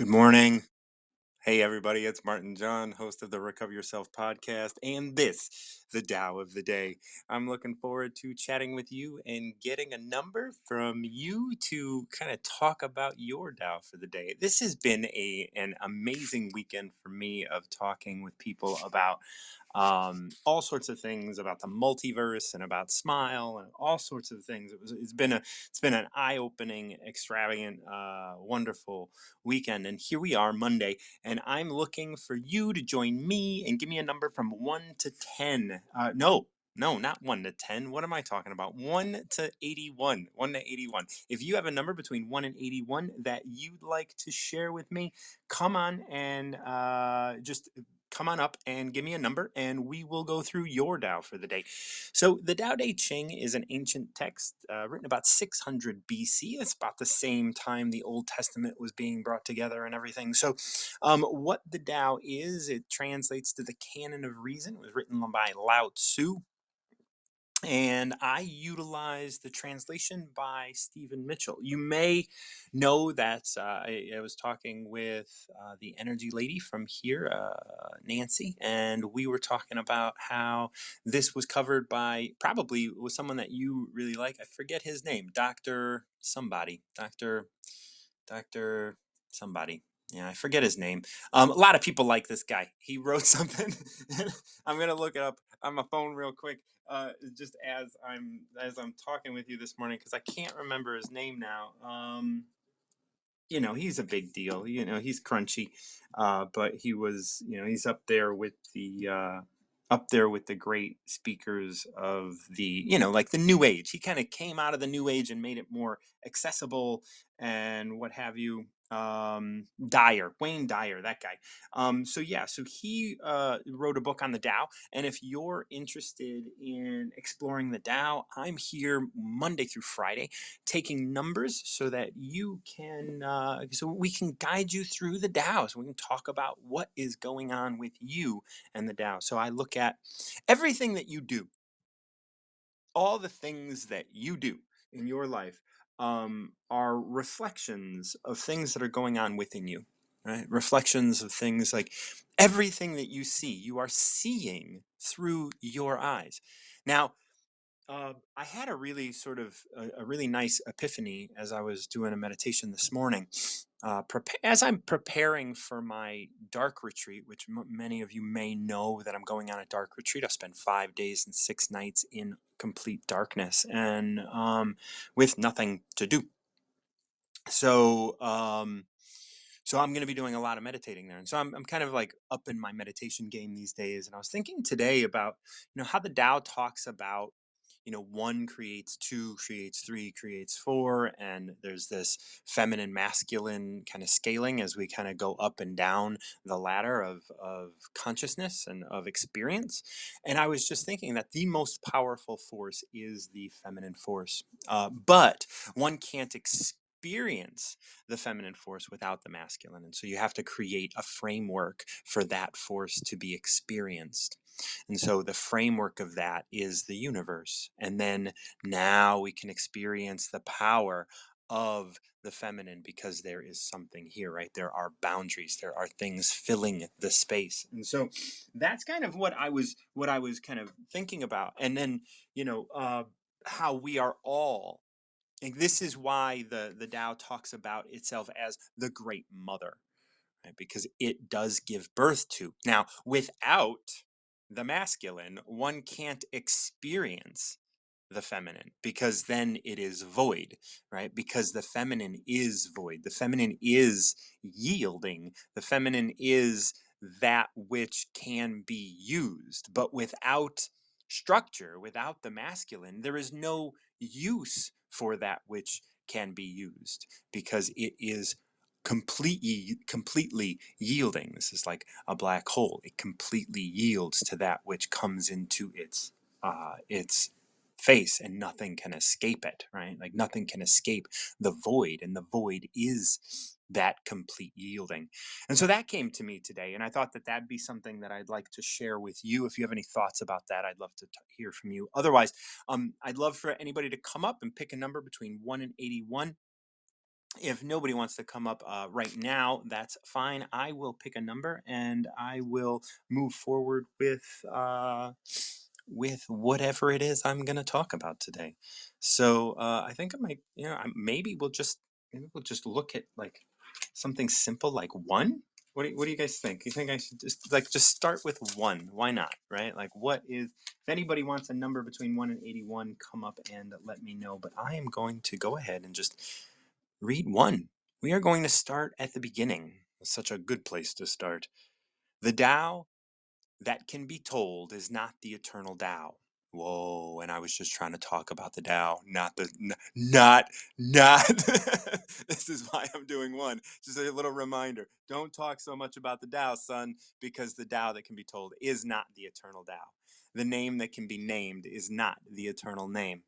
Good morning. Hey, everybody, it's Martin John, host of the Recover Yourself podcast, and this, the Tao of the Day. I'm looking forward to chatting with you and getting a number from you to kind of talk about your Tao for the day. This has been an amazing weekend for me of talking with people about all sorts of things about the multiverse and about smile and all sorts of things. It's been an eye-opening, extravagant, wonderful weekend, and here we are Monday, and I'm looking for you to join me and give me a number from 1 to 10. No, not 1 to 10. What am I talking about? 1 to 81. 1 to 81. If you have a number between 1 and 81 that you'd like to share with me, come on and just come on up and give me a number and we will go through your Tao for the day. So the Tao Te Ching is an ancient text written about 600 BC. It's about the same time the Old Testament was being brought together and everything. So what the Tao is, it translates to the canon of reason. It was written by Lao Tzu, and I utilized the translation by Stephen Mitchell. You may know that I was talking with the energy lady from here, Nancy, and we were talking about how this was covered by probably was someone that you really like. I forget his name, Doctor somebody, Doctor somebody. Yeah, I forget his name. A lot of people like this guy. He wrote something. I'm gonna look it up on my phone real quick, just as I'm talking with you this morning, because I can't remember his name now. He's a big deal. He's crunchy, but he's up there with the great speakers of like the New Age. He kind of came out of the New Age and made it more accessible and what have you. Dyer, Wayne Dyer, that guy. So he wrote a book on the Tao, and if you're interested in exploring the Tao, I'm here Monday through Friday taking numbers so that so we can guide you through the Tao, so we can talk about what is going on with you and the Tao. So I look at everything that you do, all the things that you do in your life, are reflections of things that are going on within you, right? Reflections of things like everything that you see, you are seeing through your eyes. Now, I had a really nice epiphany as I was doing a meditation this morning. As I'm preparing for my dark retreat, which many of you may know that I'm going on a dark retreat. I'll spend 5 days and 6 nights in complete darkness and with nothing to do. So, so I'm going to be doing a lot of meditating there, and so I'm kind of like up in my meditation game these days. And I was thinking today about how the Tao talks about one creates two, creates three, creates four, and there's this feminine masculine kind of scaling as we kind of go up and down the ladder of consciousness and of experience. And I was just thinking that the most powerful force is the feminine force, but one can't experience the feminine force without the masculine. And so you have to create a framework for that force to be experienced. And so the framework of that is the universe. And then now we can experience the power of the feminine because there is something here, right? There are boundaries, there are things filling the space. And so that's kind of what I was kind of thinking about. And then, how we are all, and this is why the Tao talks about itself as the great mother, right? Because it does give birth to. Now, without the masculine, one can't experience the feminine because then it is void, right? Because the feminine is void. The feminine is yielding. The feminine is that which can be used. But without structure, without the masculine, there is no use for that which can be used because it is completely yielding. This is like a black hole. It completely yields to that which comes into its face, and nothing can escape it, right? Like nothing can escape the void, and the void is that complete yielding. And so that came to me today, and I thought that that'd be something that I'd like to share with you. If you have any thoughts about that, I'd love to hear from you. Otherwise, I'd love for anybody to come up and pick a number between 1 and 81. If nobody wants to come up right now, that's fine. I will pick a number and I will move forward with whatever it is I'm going to talk about today. So I think I might, maybe we'll just look at like something simple like one. What do you guys think? You think I should just start with one? Why not? Right? Like, what is? If anybody wants a number between 1 and 81, come up and let me know. But I am going to go ahead and just read one. We are going to start at the beginning. It's such a good place to start. The Tao that can be told is not the eternal Tao. Whoa, and I was just trying to talk about the Tao, not the, not. This is why I'm doing one. Just a little reminder. Don't talk so much about the Tao, son, because the Tao that can be told is not the eternal Tao. The name that can be named is not the eternal name.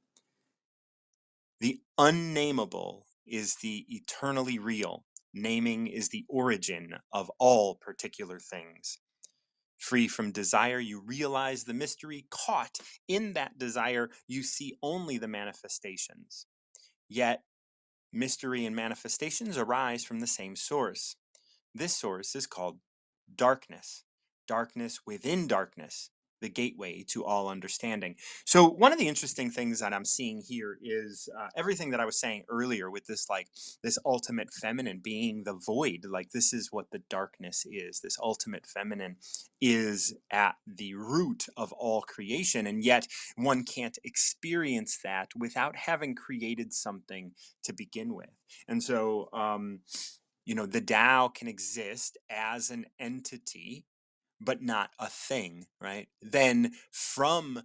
The unnamable is the eternally real. Naming is the origin of all particular things. Free from desire, you realize the mystery. Caught in that desire, you see only the manifestations. Yet, mystery and manifestations arise from the same source. This source is called darkness. Darkness within darkness, the gateway to all understanding. So one of the interesting things that I'm seeing here is everything that I was saying earlier with this, like this ultimate feminine being the void. Like, this is what the darkness is. This ultimate feminine is at the root of all creation, and yet one can't experience that without having created something to begin with. And so the Tao can exist as an entity, but not a thing, right? Then from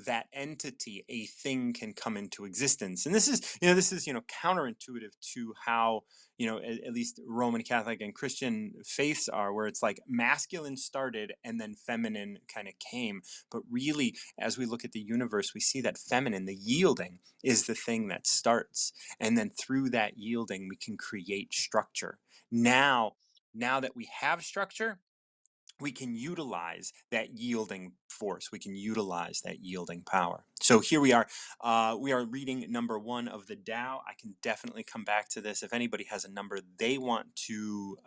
that entity, a thing can come into existence. And this is counterintuitive to how, at least Roman Catholic and Christian faiths are, where it's like masculine started and then feminine kind of came. But really, as we look at the universe, we see that feminine, the yielding, is the thing that starts. And then through that yielding, we can create structure. Now that we have structure, we can utilize that yielding force. We can utilize that yielding power. So here we are. We are reading number one of the Tao. I can definitely come back to this. If anybody has a number they want to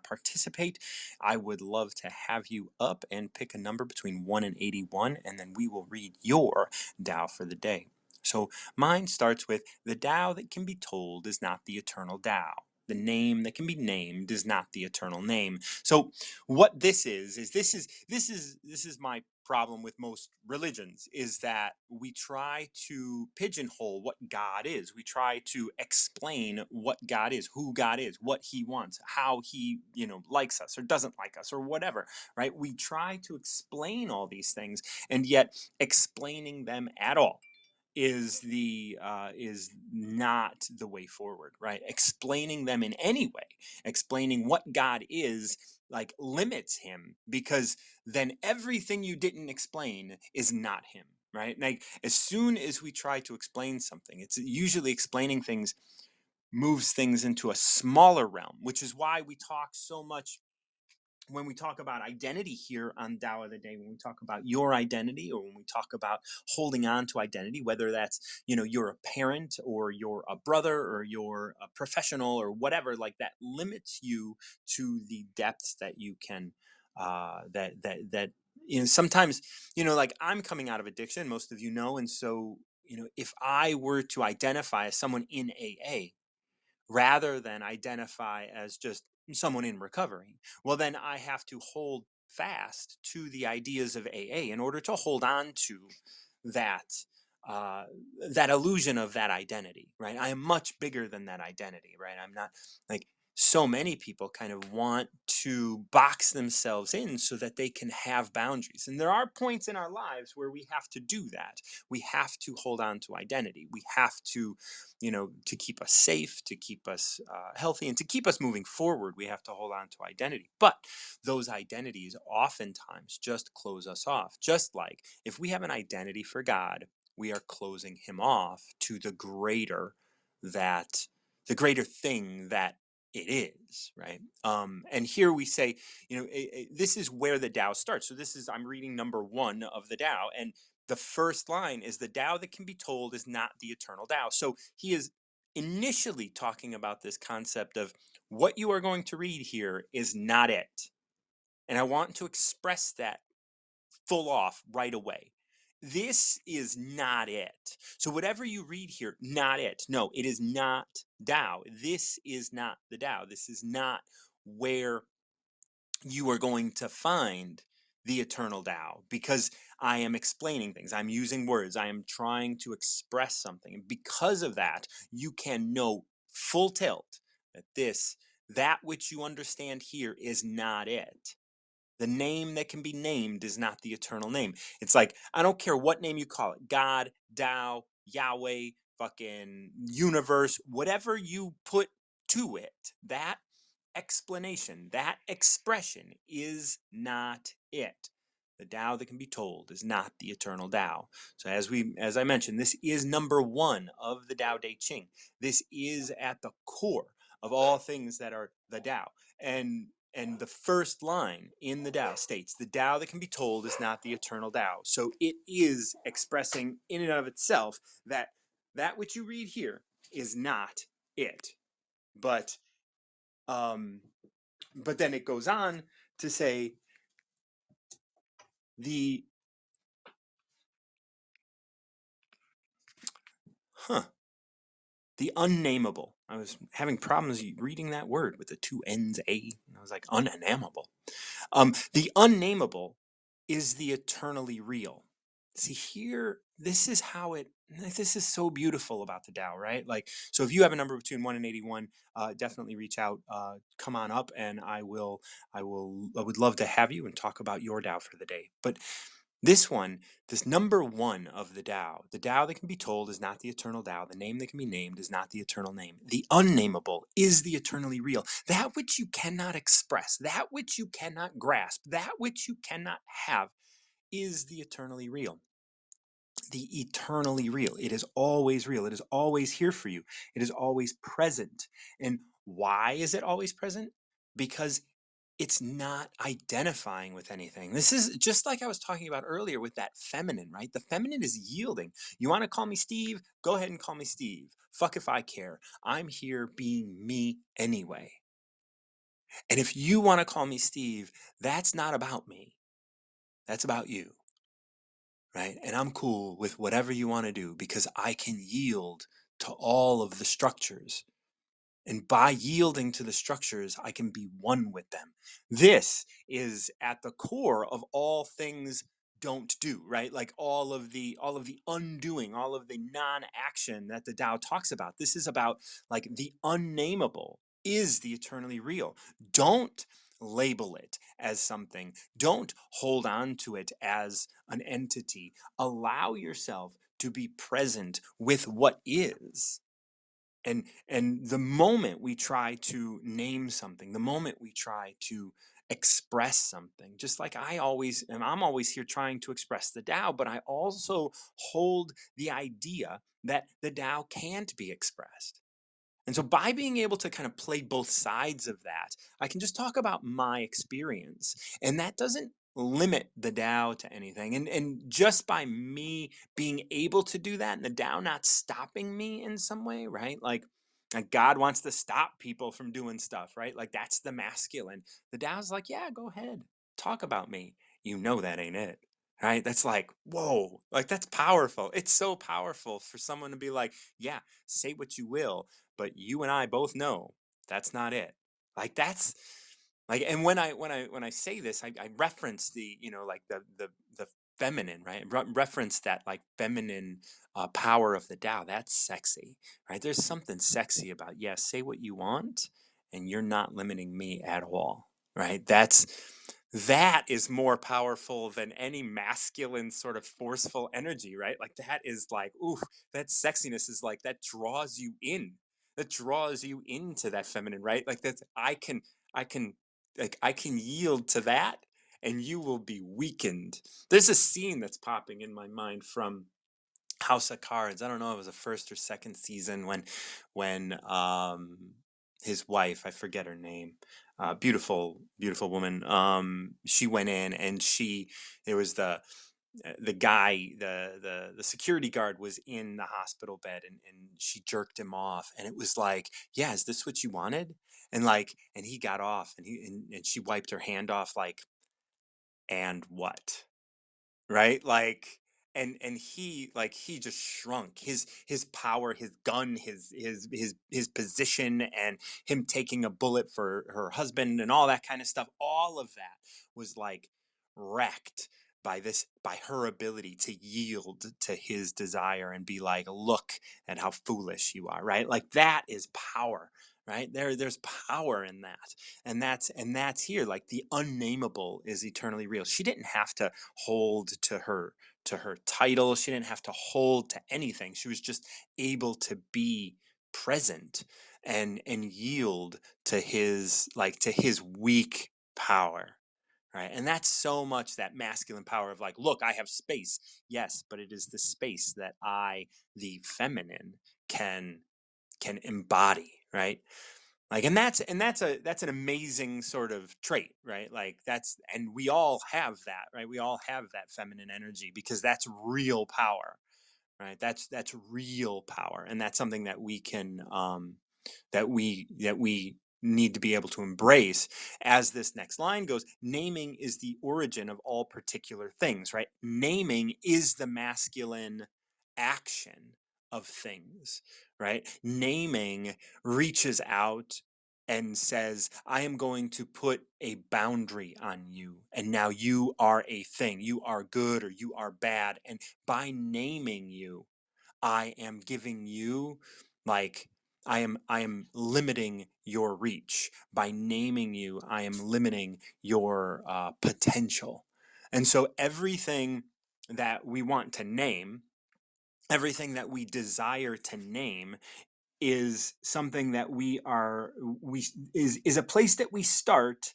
participate, I would love to have you up and pick a number between 1 and 81, and then we will read your Tao for the day. So mine starts with the Tao that can be told is not the eternal Tao. The name that can be named is not the eternal name. So what this is my problem with most religions, is that we try to pigeonhole what God is. We try to explain what God is, who God is, what he wants, how he, likes us or doesn't like us or whatever, right? We try to explain all these things, and yet explaining them at all is not the way forward, right? Explaining them in any way, explaining what God is, like, limits him, because then everything you didn't explain is not him, right? Like, as soon as we try to explain something, it's usually explaining things moves things into a smaller realm, which is why we talk so much when we talk about identity here on Tao of the Day. When we talk about your identity, or when we talk about holding on to identity, whether that's, you're a parent, or you're a brother, or you're a professional, or whatever, like, that limits you to the depths that you can, that sometimes, like, I'm coming out of addiction, most of and so, if I were to identify as someone in AA, rather than identify as just someone in recovery, well, then I have to hold fast to the ideas of AA in order to hold on to that uh, that illusion of that identity, right? I am much bigger than that identity, right? I'm not like so many people kind of want to box themselves in so that they can have boundaries. And there are points in our lives where we have to do that. We have to hold on to identity. We have to, to keep us safe, to keep us healthy, and to keep us moving forward, we have to hold on to identity. But those identities oftentimes just close us off. Just like if we have an identity for God, we are closing him off to that the greater thing that it is, right? And here we say, this is where the Tao starts. So I'm reading number one of the Tao, and the first line is, the Tao that can be told is not the eternal Tao. So he is initially talking about this concept of what you are going to read here is not it. And I want to express that full off right away. This is not it. So, whatever you read here, not it. No, it is not Tao. This is not the Tao. This is not where you are going to find the eternal Tao, because I am explaining things. I'm using words. I am trying to express something. And because of that, you can know full tilt that that which you understand here is not it. The name that can be named is not the eternal name. It's like, I don't care what name you call it, God, Tao, Yahweh, fucking universe, whatever you put to it, that explanation, that expression is not it. The Tao that can be told is not the eternal Tao. So as I mentioned, this is number one of the Tao Te Ching. This is at the core of all things that are the Tao. And the first line in the Tao states, the Tao that can be told is not the eternal Tao. So it is expressing in and of itself that that which you read here is not it. But um, but then it goes on to say the huh, the unnamable. I was having problems reading that word with the two N's A. And I was like, unnamable. The unnamable is the eternally real. See here, this is how it. This is so beautiful about the Tao, right? Like, so if you have a number between 1 and 81, definitely reach out. Come on up, and I would love to have you and talk about your Tao for the day. But this one, this number one of the Tao that can be told is not the eternal Tao. The name that can be named is not the eternal name. The unnamable is the eternally real. That which you cannot express, that which you cannot grasp, that which you cannot have is the eternally real. The eternally real. It is always real. It is always here for you. It is always present. And why is it always present? Because it's not identifying with anything. This is just like I was talking about earlier with that feminine, right? The feminine is yielding. You want to call me Steve? Go ahead and call me Steve. Fuck if I care. I'm here being me anyway. And if you want to call me Steve, that's not about me. That's about you, right? And I'm cool with whatever you want to do because I can yield to all of the structures. And by yielding to the structures, I can be one with them. This is at the core of all things don't do, right? Like all of the undoing, all of the non-action that the Tao talks about. This is about like the unnamable is the eternally real. Don't label it as something. Don't hold on to it as an entity. Allow yourself to be present with what is. And the moment we try to name something, the moment we try to express something, just like I'm always here trying to express the Tao, but I also hold the idea that the Tao can't be expressed. And so by being able to kind of play both sides of that, I can just talk about my experience. And that doesn't limit the Tao to anything. And just by me being able to do that and the Tao not stopping me in some way, right? Like God wants to stop people from doing stuff, right? Like that's the masculine. The Tao's like, yeah, go ahead. Talk about me. You know that ain't it. Right? That's like, whoa, like that's powerful. It's so powerful for someone to be like, yeah, say what you will, but you and I both know that's not it. Like that's like, and when I say this, I reference the like the feminine, right? Reference that like feminine power of the Tao. That's sexy, right? There's something sexy about say what you want, and you're not limiting me at all, right? That is more powerful than any masculine sort of forceful energy, right? Like that is like, ooh, that sexiness is like that draws you in. That draws you into that feminine, right? Like that's I can I can yield to that and you will be weakened. There's a scene that's popping in my mind from House of Cards. I don't know, it was the first or second season when his wife, I forget her name, beautiful, beautiful woman. She went in and there was the guy, the security guard was in the hospital bed, and she jerked him off, and it was like, yeah, is this what you wanted? And like, and he got off, and she wiped her hand off, like, and what? Right? Like, and he, like, he just shrunk. His power, his gun, his position, and him taking a bullet for her husband and all that kind of stuff, all of that was like wrecked by her ability to yield to his desire and be like, look at how foolish you are, right? Like, that is power. Right there's power in that, and that's here. Like, the unnamable is eternally real. She didn't have to hold to her title. She didn't have to hold to anything. She was just able to be present and yield to his, like, to his weak power. Right. And that's so much that masculine power of, like, look, I have space. Yes, but it is the space that I, the feminine, can embody. Right. Like, and that's an amazing sort of trait, right? Like, and we all have that, right? We all have that feminine energy, because that's real power, right? That's real power, and that's something that we can, that we need to be able to embrace. As this next line goes, naming is the origin of all particular things, right? Naming is the masculine action of things, right? Naming reaches out and says, I am going to put a boundary on you, and now you are a thing. You are good or you are bad, and by naming you, I am giving you, like, I am limiting your reach. By naming you, I am limiting your potential. And so everything that we want to name, everything that we desire to name, is something that we is a place that we start.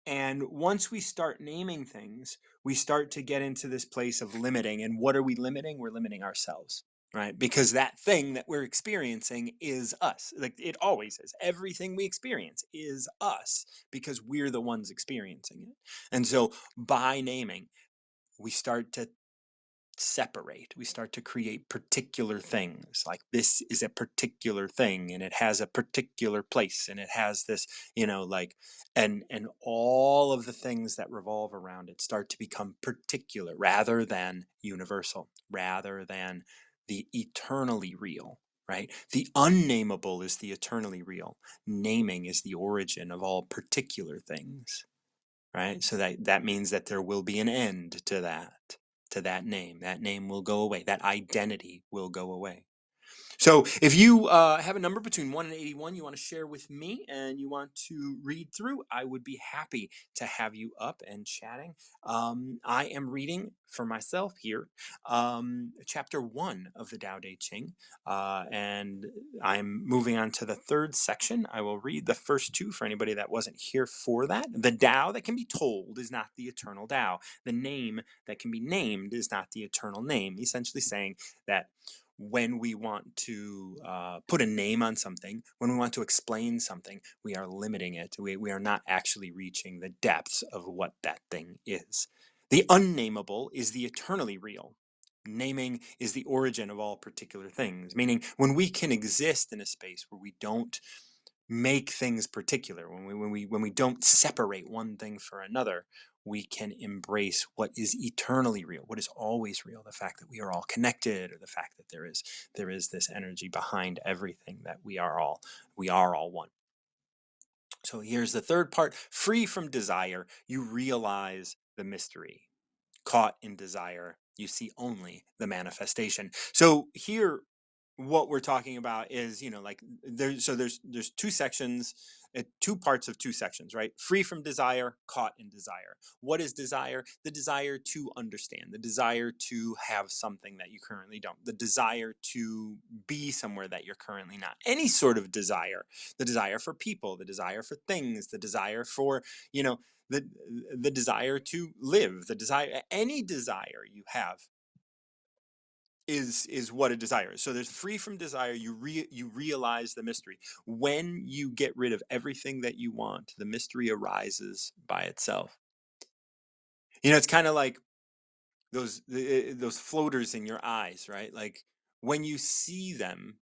And once we start naming things, we start to get into this place of limiting. And what are we limiting? We're limiting ourselves, right? Because that thing that we're experiencing is us. Like, it always is. Everything we experience is us, because we're the ones experiencing it. And so by naming, we start to separate. We start to create particular things. Like, this is a particular thing, and it has a particular place, and it has this, like, and all of the things that revolve around it start to become particular rather than universal, rather than the eternally real. Right? The unnamable is the eternally real. Naming is the origin of all particular things. Right? So that means that there will be an end to that name. That name will go away. That identity will go away. So if you have a number between 1 and 81 you want to share with me and you want to read through, I would be happy to have you up and chatting. I am reading for myself here, chapter 1 of the Tao Te Ching, and I'm moving on to the third section. I will read the first two for anybody that wasn't here for that. The Tao that can be told is not the eternal Tao. The name that can be named is not the eternal name. Essentially saying that when we want to put a name on something, when we want to explain something, we are limiting it. We are not actually reaching the depths of what that thing is. The unnamable is the eternally real. Naming is the origin of all particular things, meaning when we can exist in a space where we don't make things particular, when we don't separate one thing for another, we can embrace what is eternally real, what is always real, the fact that we are all connected, or the fact that there is this energy behind everything, that we are all one. So here's the third part. Free from desire, you realize the mystery. Caught in desire, you see only the manifestation. So here, what we're talking about is, like, there's two sections, two parts of two sections, right? Free from desire, caught in desire. What is desire? The desire to understand, the desire to have something that you currently don't, the desire to be somewhere that you're currently not. Any sort of desire, the desire for people, the desire for things, the desire for, you know the the desire to live, the desire, any desire you have, is what a desire is. So there's free from desire. You realize the mystery. When you get rid of everything that you want, the mystery arises by itself. It's kind of like, those floaters in your eyes, right? Like when you see them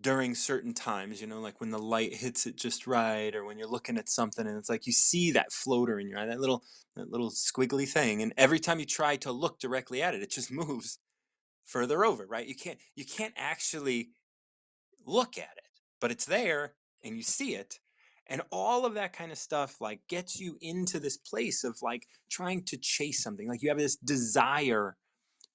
during certain times, like when the light hits it just right, or when you're looking at something and it's like you see that floater in your eye, that little squiggly thing, and every time you try to look directly at it, it just moves further over, right? You can't actually look at it, but it's there and you see it. And all of that kind of stuff like gets you into this place of like trying to chase something. Like you have this desire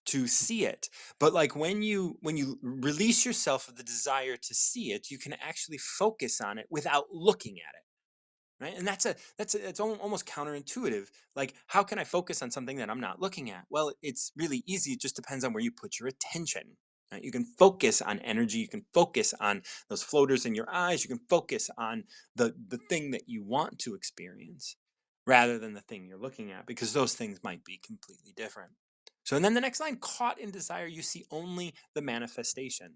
to see it. But like when you release yourself of the desire to see it, you can actually focus on it without looking at it, right? And it's almost counterintuitive. Like, how can I focus on something that I'm not looking at? Well, it's really easy. It just depends on where you put your attention, right? You can focus on energy. You can focus on those floaters in your eyes. You can focus on the thing that you want to experience rather than the thing you're looking at, because those things might be completely different. So, and then the next line, caught in desire, you see only the manifestation,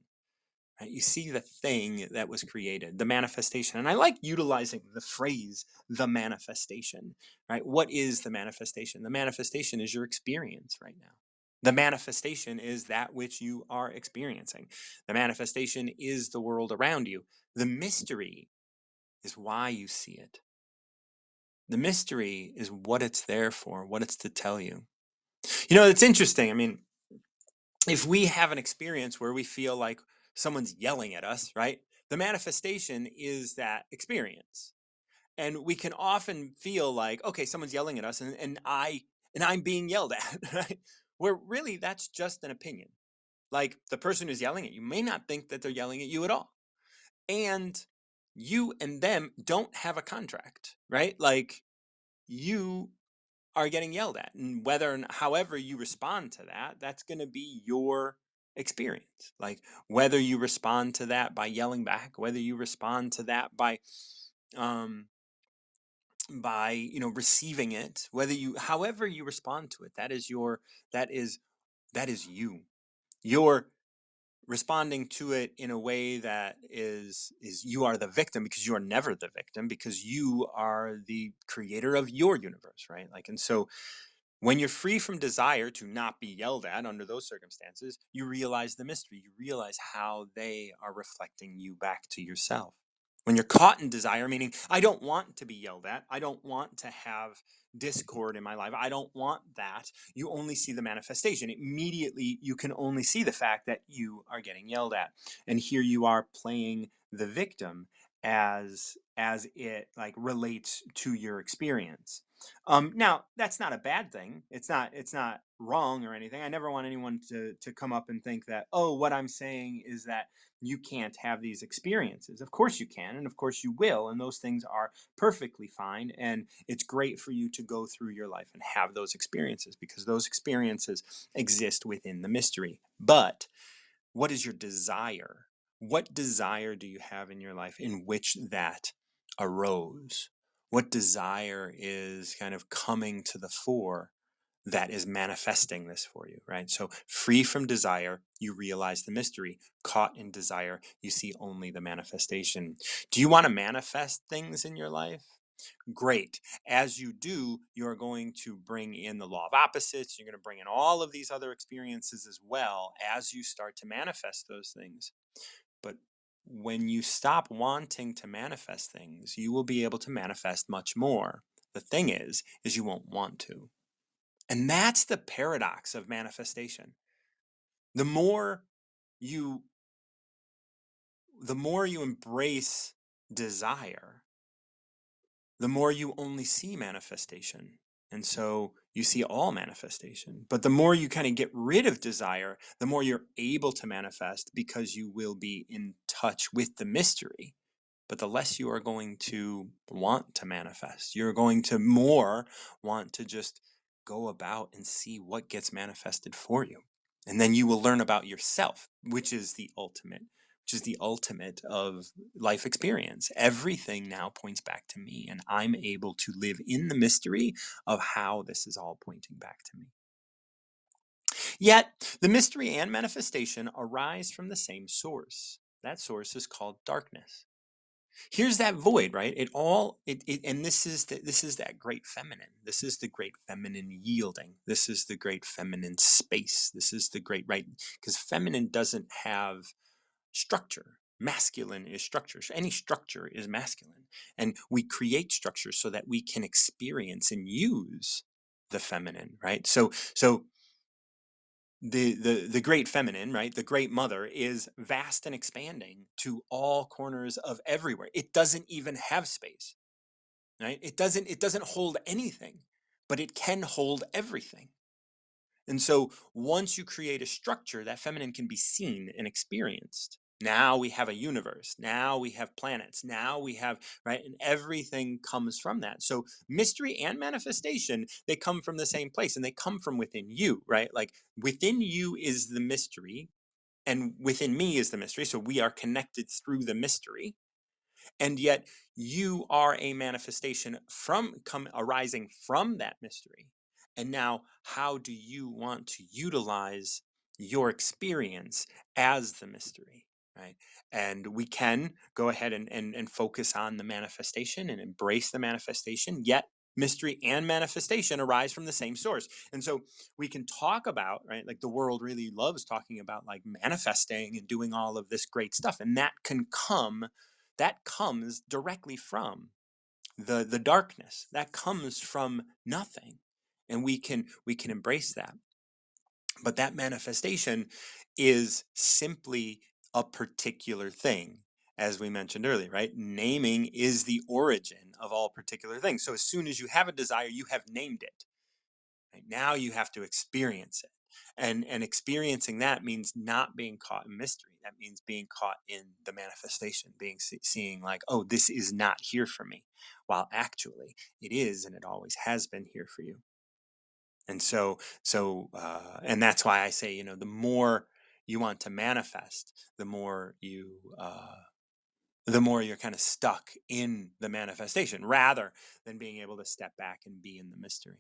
right? You see the thing that was created, the manifestation. And I like utilizing the phrase, the manifestation, right? What is the manifestation? The manifestation is your experience right now. The manifestation is that which you are experiencing. The manifestation is the world around you. The mystery is why you see it. The mystery is what it's there for, what it's to tell you. It's interesting. I mean, if we have an experience where we feel like someone's yelling at us, right? The manifestation is that experience. And we can often feel like, okay, someone's yelling at us and I'm being yelled at, right? Where really that's just an opinion. Like the person who's yelling at you may not think that they're yelling at you at all. And you and them don't have a contract, right? Like you are getting yelled at, and whether and however you respond to that, that's going to be your experience. Like whether you respond to that by yelling back, whether you respond to that um by receiving it, whether you however you respond to it, that is that is you. You're responding to it in a way that is you are the victim, because you are never the victim, because you are the creator of your universe, right? Like, and so when you're free from desire to not be yelled at under those circumstances, you realize the mystery. You realize how they are reflecting you back to yourself. When you're caught in desire, meaning I don't want to be yelled at, I don't want to have discord in my life, I don't want that, you only see the manifestation. Immediately, you can only see the fact that you are getting yelled at. And here you are playing the victim as it like relates to your experience. Now that's not a bad thing. It's not wrong or anything. I never want anyone to come up and think that, oh, what I'm saying is that you can't have these experiences. Of course you can, and of course you will, and those things are perfectly fine. And it's great for you to go through your life and have those experiences, because those experiences exist within the mystery. But what is your desire? What desire do you have in your life in which that arose? What desire is kind of coming to the fore that is manifesting this for you, right? So, free from desire, you realize the mystery. Caught in desire, you see only the manifestation. Do you want to manifest things in your life? Great. As you do, you're going to bring in the law of opposites. You're going to bring in all of these other experiences as well as you start to manifest those things. But when you stop wanting to manifest things, you will be able to manifest much more. The thing is you won't want to. And that's the paradox of manifestation. The more you the more you embrace desire, the more you only see manifestation. And so you see all manifestation. But the more you kind of get rid of desire, the more you're able to manifest, because you will be in touch with the mystery. But the less you are going to want to manifest. You're going to more want to just go about and see what gets manifested for you. And then you will learn about yourself, which is the ultimate of life experience. Everything now points back to me, and I'm able to live in the mystery of how this is all pointing back to me. Yet, the mystery and manifestation arise from the same source. That source is called darkness. Here's that void, right? It all and this is that great feminine. This is the great feminine yielding. This is the great feminine space. This is the great, right, because feminine doesn't have structure. Masculine is structure. So any structure is masculine. And we create structure so that we can experience and use the feminine, right? So the great feminine, right, the great mother, is vast and expanding to all corners of everywhere. It doesn't even have space, right? It doesn't hold anything, but it can hold everything. And so once you create a structure, that feminine can be seen and experienced. Now we have a universe. Now we have planets. Now we have, right? And everything comes from that. So mystery and manifestation, they come from the same place, and they come from within you, right? Like within you is the mystery, and within me is the mystery. So we are connected through the mystery, and yet you are a manifestation from come arising from that mystery. And now how do you want to utilize your experience as the mystery, right? And we can go ahead and focus on the manifestation and embrace the manifestation, yet mystery and manifestation arise from the same source. And so we can talk about, right, like the world really loves talking about like manifesting and doing all of this great stuff, and that comes directly from the darkness, that comes from nothing, and we can embrace that. But that manifestation is simply a particular thing, as we mentioned earlier, right? Naming is the origin of all particular things. So as soon as you have a desire, you have named it. Right? Now you have to experience it. And experiencing that means not being caught in mystery. That means being caught in the manifestation, seeing like, oh, this is not here for me, while actually it is, and it always has been here for you. And and that's why I say, the more you want to manifest, the more you're kind of stuck in the manifestation, rather than being able to step back and be in the mystery.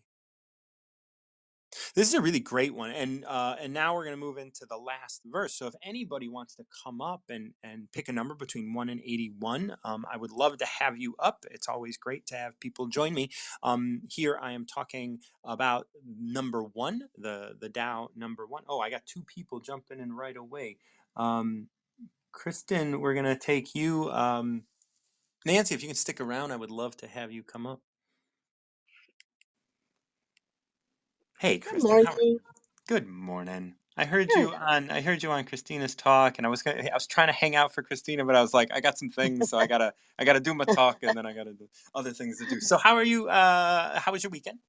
This is a really great one, and now we're going to move into the last verse. So if anybody wants to come up and pick a number between 1 and 81, I would love to have you up. It's always great to have people join me. Here I am talking about number one, the Tao number one. Oh, I got two people jumping in right away. Um, Kristen, we're going to take you. Nancy, if you can stick around, I would love to have you come up. Hey, Good Kristen, how are morning. you? Good morning. Good. I heard you on Christina's talk, and I was trying to hang out for Christina, but I was like, I got some things, so I gotta do my talk, and then I gotta do other things to do. So how are you? How was your weekend?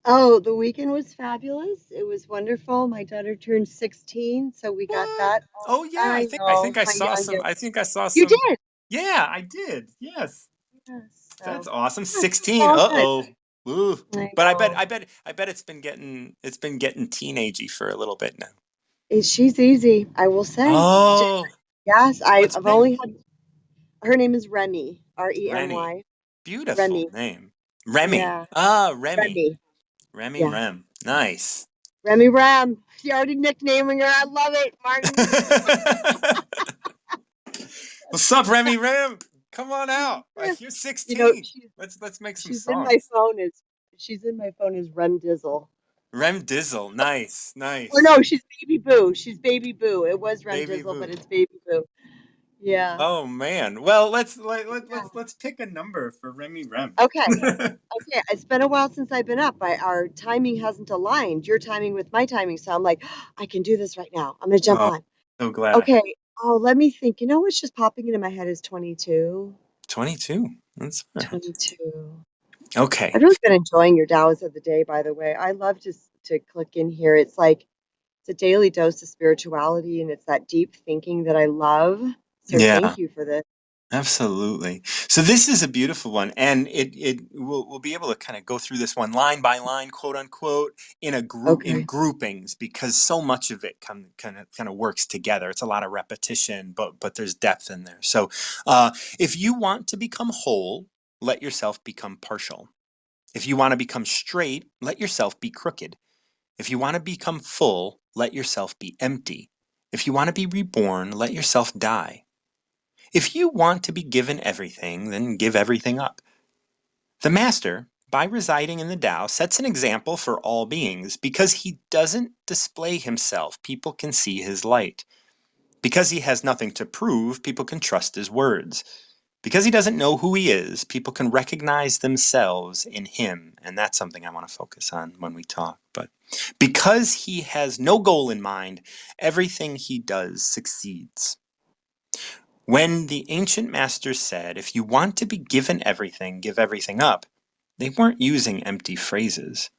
Oh, the weekend was fabulous. It was wonderful. My daughter turned 16, so we got What? that. Oh yeah, I I know, think I my saw some. youngest. I think I saw You some. did. Yeah, I did. Yes, Yes. that's So, awesome. yes, it's 16. all Uh good. oh. Ooh. I But know. I bet it's been getting teenagey for a little bit now. She's easy, I will say. Oh, Yes, what's her I've name? only had her name is Remy, Rennie. Remy. Beautiful Remy. name. Remy. Yeah, Ah, Remy. Remy. Remy Yeah, Rem. Nice. Remy Ram. She already nicknaming her. I love it, Martin. What's up, Remy Rem? Come on out. You're You know, 16. Let's make some she's in my songs. phone as she's in my phone as Rem Dizzle. Rem Dizzle. Nice. Or Nice. no, she's Baby Boo. She's Baby Boo. It was Rem Baby Dizzle, but Boo. it's Baby Boo. Yeah. Oh man. Well, Yeah. let's pick a number for Remy Rem. Okay. Okay. It's been a while since I've been up. Our timing hasn't aligned. Your timing with my timing. So I'm like, I can do this right now. I'm gonna jump Oh, on. so glad I have Okay. Oh, let me think. You know what's just popping into my head is 22. 22. That's all right. 22. Okay. I've really been enjoying your Dows of the day, by the way. I love to click in here. It's like it's a daily dose of spirituality and it's that deep thinking that I love. So Yeah. thank you for this. Absolutely. So this is a beautiful one, and we'll be able to kind of go through this one line by line, quote unquote, in Okay. groupings, because so much of it kind of works together. It's a lot of repetition, but there's depth in there. So if you want to become whole, let yourself become partial. If you want to become straight, let yourself be crooked. If you want to become full, let yourself be empty. If you want to be reborn, let yourself die. If you want to be given everything, then give everything up. The master, by residing in the Tao, sets an example for all beings. Because he doesn't display himself, people can see his light. Because he has nothing to prove, people can trust his words. Because he doesn't know who he is, people can recognize themselves in him. And that's something I want to focus on when we talk. But because he has no goal in mind, everything he does succeeds. When the ancient masters said, if you want to be given everything, give everything up, they weren't using empty phrases.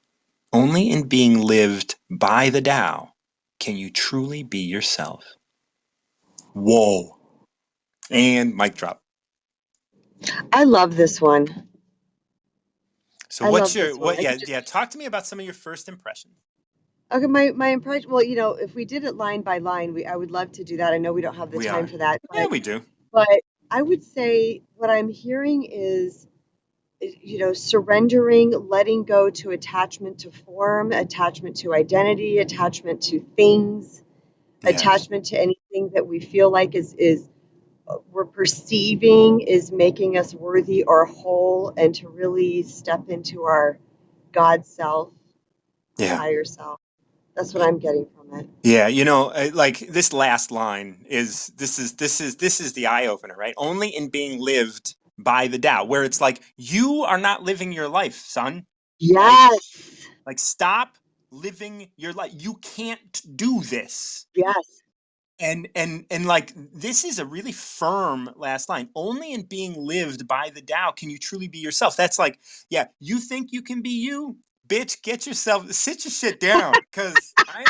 Only in being lived by the Tao can you truly be yourself. Whoa. And mic drop. I love this one. So I what's love your this one. what I could yeah, talk to me about some of your first impressions. Okay, my impression. Well, if we did it line by line, I would love to do that. I know we don't have the We time are. for that, Yeah, but we do. but I would say what I'm hearing is, surrendering, letting go to attachment to form, attachment to identity, attachment to things, Yes. attachment to anything that we feel like is we're perceiving is making us worthy or whole, and to really step into our God self, our Yeah. higher self. That's what I'm getting from it. Yeah, like this last line is this is the eye opener, right? Only in being lived by the Tao, where it's like you are not living your life, son. Like Yes. stop living your life. You can't do this. Yes. And like this is a really firm last line. Only in being lived by the Tao can you truly be yourself. That's like, yeah, you think you can be you, bitch, get yourself sit your shit down, because I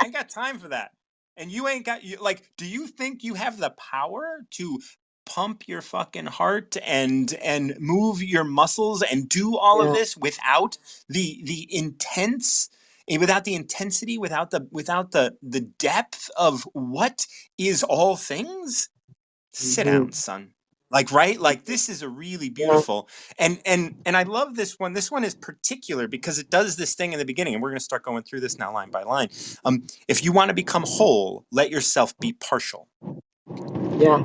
ain't got time for that. And you ain't got you like, do you think you have the power to pump your fucking heart and move your muscles and do all of Yeah. this without the intense without the intensity, without the depth of what is all things? Sit Hmm. down, son. Like, right? Like this is a really Yeah. beautiful, and I love this one. This one is particular because it does this thing in the beginning, and we're going to start going through this now line by line. If you want to become whole, let yourself be partial. Yeah.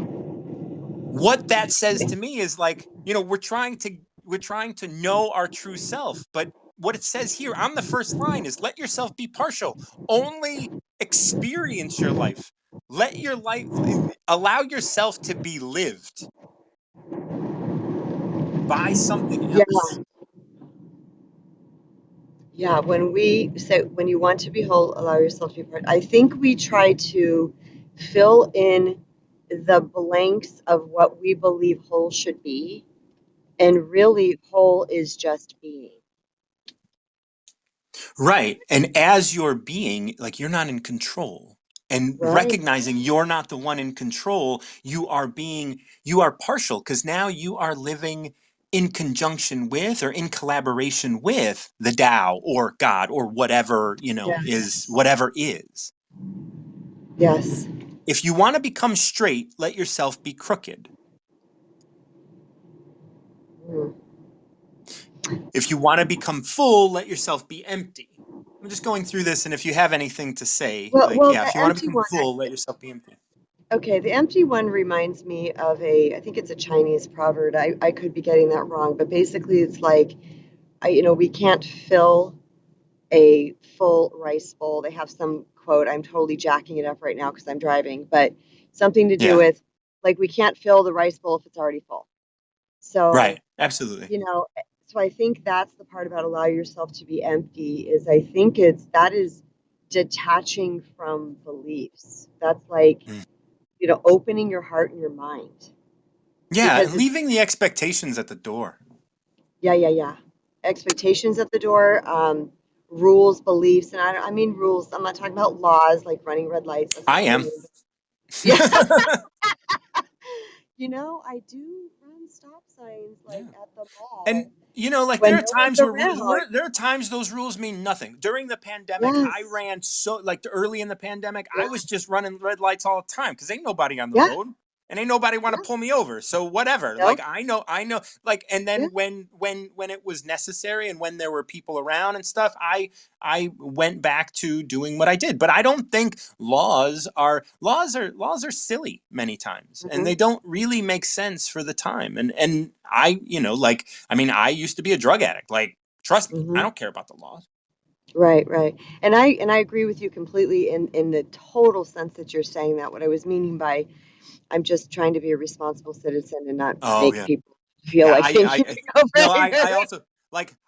What that says to me is like, we're trying to know our true self, but what it says here on the first line is let yourself be partial. Only experience your life. Let your life allow yourself to be lived by something Yeah. else. Yeah. When we say, when you want to be whole, allow yourself to be part. I think we try to fill in the blanks of what we believe whole should be. And really, whole is just being. Right. And as you're being, like you're not in control. And Right. recognizing you're not the one in control, you are partial because now you are living in conjunction with or in collaboration with the Tao or God or whatever, is Yes. whatever is. Yes. If you want to become straight, let yourself be crooked. Mm. If you want to become full, let yourself be empty. I'm just going through this, and if you have anything to say, Well, like, well, yeah, the if you want to empty become one. full, let yourself be empty. Okay, the empty one reminds me of I think it's a Chinese proverb. I could be getting that wrong, but basically it's like, we can't fill a full rice bowl. They have some quote, I'm totally jacking it up right now because I'm driving, but something to do Yeah. with like, we can't fill the rice bowl if it's already full. So, Right. Absolutely. you know, so I think that's the part about allow yourself to be empty is I think that is detaching from beliefs. That's like, Mm. opening your heart and your mind Yeah, and because it's, leaving the expectations at the door. yeah, yeah, yeah. Expectations at the door, rules, beliefs, and I mean rules. I'm not talking about laws like running red lights. That's I not what I am. mean. Yeah, I do run stop signs like Yeah. at the mall And like when there are no one's times around. there are times those rules mean nothing. During the pandemic, I Yes. ran so like early in the pandemic, Yeah. I was just running red lights all the time because ain't nobody on the Yeah. road. and ain't nobody want to Yeah. pull me over. So whatever. Like No. I know. Like, and Yeah. then when it was necessary and when there were people around and stuff, I went back to doing what I did. But I don't think laws are silly many times, and Hmm. they don't really make sense for the time. And I, like, I mean, I used to be a drug addict. Like, trust me, I Hmm. don't care about the laws. Right, right. And I agree with you completely in the total sense that you're saying that. What I was meaning by I'm just trying to be a responsible citizen and not Oh make yeah. people feel Yeah, like they need to go for no, anything.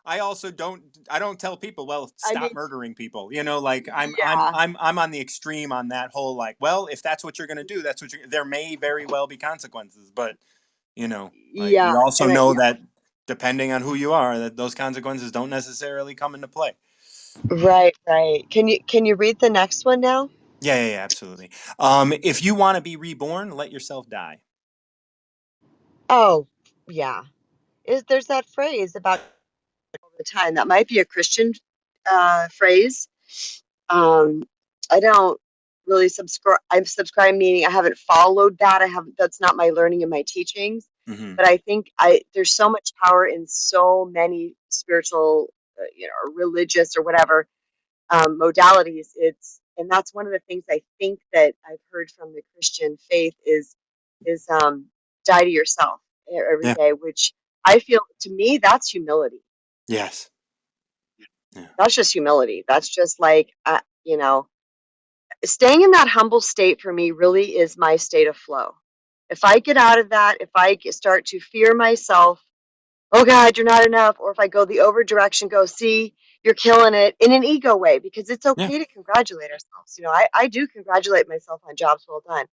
I also don't, I don't tell people, well, I stop mean, murdering people. Like, yeah, I'm on the extreme on that whole, like, well, if that's what you're going to do, that's what there may very well be consequences, but like, we yeah, also and know yeah, that depending on who you are, that those consequences don't necessarily come into play. right, right. Can you read the next one now? Yeah, yeah, yeah, absolutely. If you want to be reborn, let yourself die. Oh, yeah. There's that phrase about all the time that might be a Christian phrase. Um, I don't really subscribe. I'm subscribed meaning I haven't followed that. I haven't. That's not my learning and my teachings. Hmm. But I think I there's so much power in so many spiritual, or religious or whatever modalities. And that's one of the things I think that I've heard from the Christian faith is die to yourself every Yeah. day, which I feel to me that's humility. Yes. Yeah. That's just humility. That's just like staying in that humble state for me really is my state of flow. If I get out of that, if I start to fear myself, oh God, you're not enough, or if I go the over direction, go, see, you're killing it in an ego way, because it's Yeah. okay to congratulate ourselves. I do congratulate myself on jobs well done,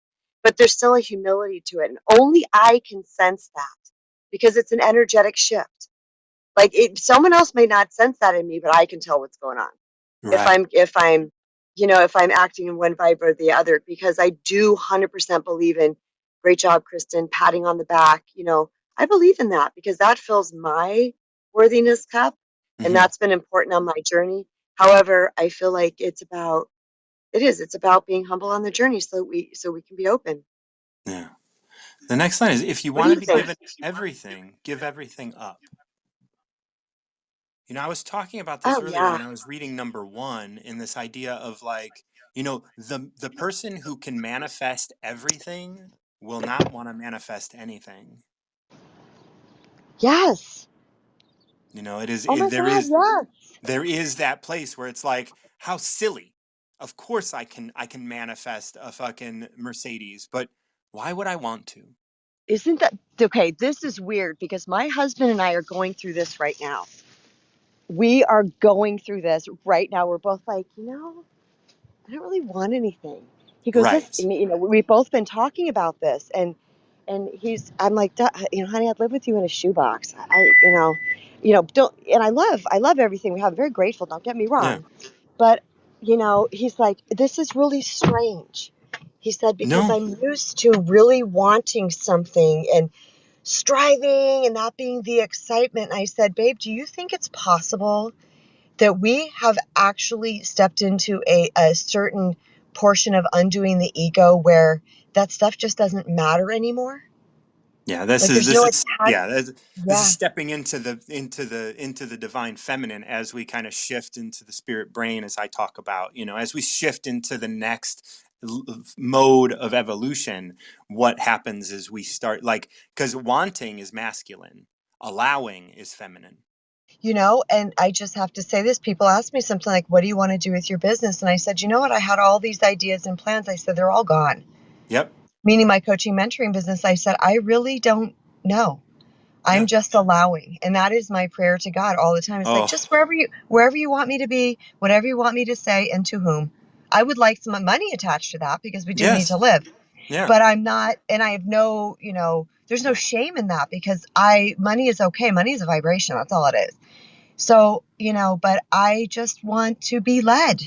but there's still a humility to it. And only I can sense that because it's an energetic shift. Like someone else may not sense that in me, but I can tell what's going on if Right. I'm acting in one vibe or the other, because I do 100% believe in great job, Kristen, patting on the back. I believe in that because that fills my worthiness cup, and Hmm. that's been important on my journey. However, I feel like it's about being humble on the journey so we can be open. Yeah. The next line is, if you What do want to you be think? given everything, give everything up. I was talking about this Oh earlier yeah. when I was reading number one, in this idea of, like, the person who can manifest everything will not want to manifest anything. Yes. Oh my There God, yes. is that place where it's like, how silly. Of course I can manifest a fucking Mercedes, but why would I want to? Isn't that okay? This is weird because my husband and I are going through this right now. We are going through this right now. We're both like, I don't really want anything. He goes, this, Right. we've both been talking about this, and I'm like, honey, I'd live with you in a shoebox. Don't, and I love everything we have. I'm very grateful. Don't get me Yeah. wrong, but he's like, this is really strange. He said because No. I'm used to really wanting something and striving and that being the excitement. And I said, babe, do you think it's possible that we have actually stepped into a certain portion of undoing the ego where that stuff just doesn't matter anymore? Yeah, Like there's no attach. this is Yeah. stepping into the divine feminine, as we kind of shift into the spirit brain, as I talk about, as we shift into the next mode of evolution. What happens is we start, like, because wanting is masculine, allowing is feminine. And I just have to say this. People ask me something like, what do you want to do with your business? And I said, you know what? I had all these ideas and plans. I said, they're all gone. Yep. Meaning my coaching mentoring business. I said, I really don't know. I'm Yeah. just allowing. And that is my prayer to God all the time. It's like, Oh just wherever you want me to be, whatever you want me to say, and to whom. I would like some money attached to that because we do need to yes. live. Yeah. But I'm not, and I have no, there's no Yeah. shame in that because money is okay. Money is a vibration. That's all it is. So, but I just want to be led.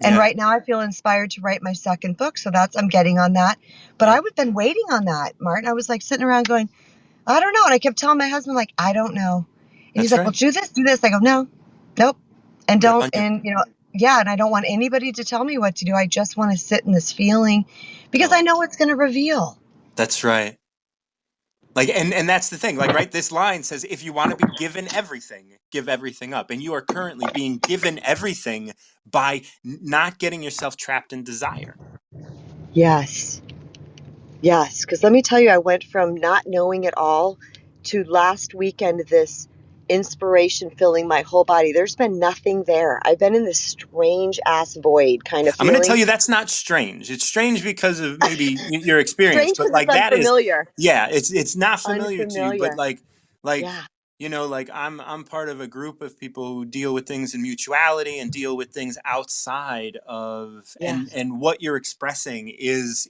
And Yeah. right now I feel inspired to write my second book. So I'm getting on that. But Yep. I've been waiting on that, Martin. I was like sitting around going, I don't know. And I kept telling my husband, like, I don't know. And he's That's like, well, right. do this, do this. I go, no, nope. And Good don't, on you. and, yeah. And I don't want anybody to tell me what to do. I just want to sit in this feeling because I Oh. know it's going to reveal. That's right. Like, and that's the thing. Like, right, this line says, if you want to be given everything, give everything up. And you are currently being given everything by not getting yourself trapped in desire. Yes. Yes, because let me tell you, I went from not knowing at all to last weekend, this inspiration filling my whole body. There's been nothing there. I've been in this strange ass void kind of I'm going to tell feeling. you that's not strange. It's strange because of maybe your experience, Strange but because it's like that is, unfamiliar. yeah, it's not familiar to you, but Unfamiliar. like Yeah. like I'm part of a group of people who deal with things in mutuality and deal with things outside of, Yes. and what you're expressing is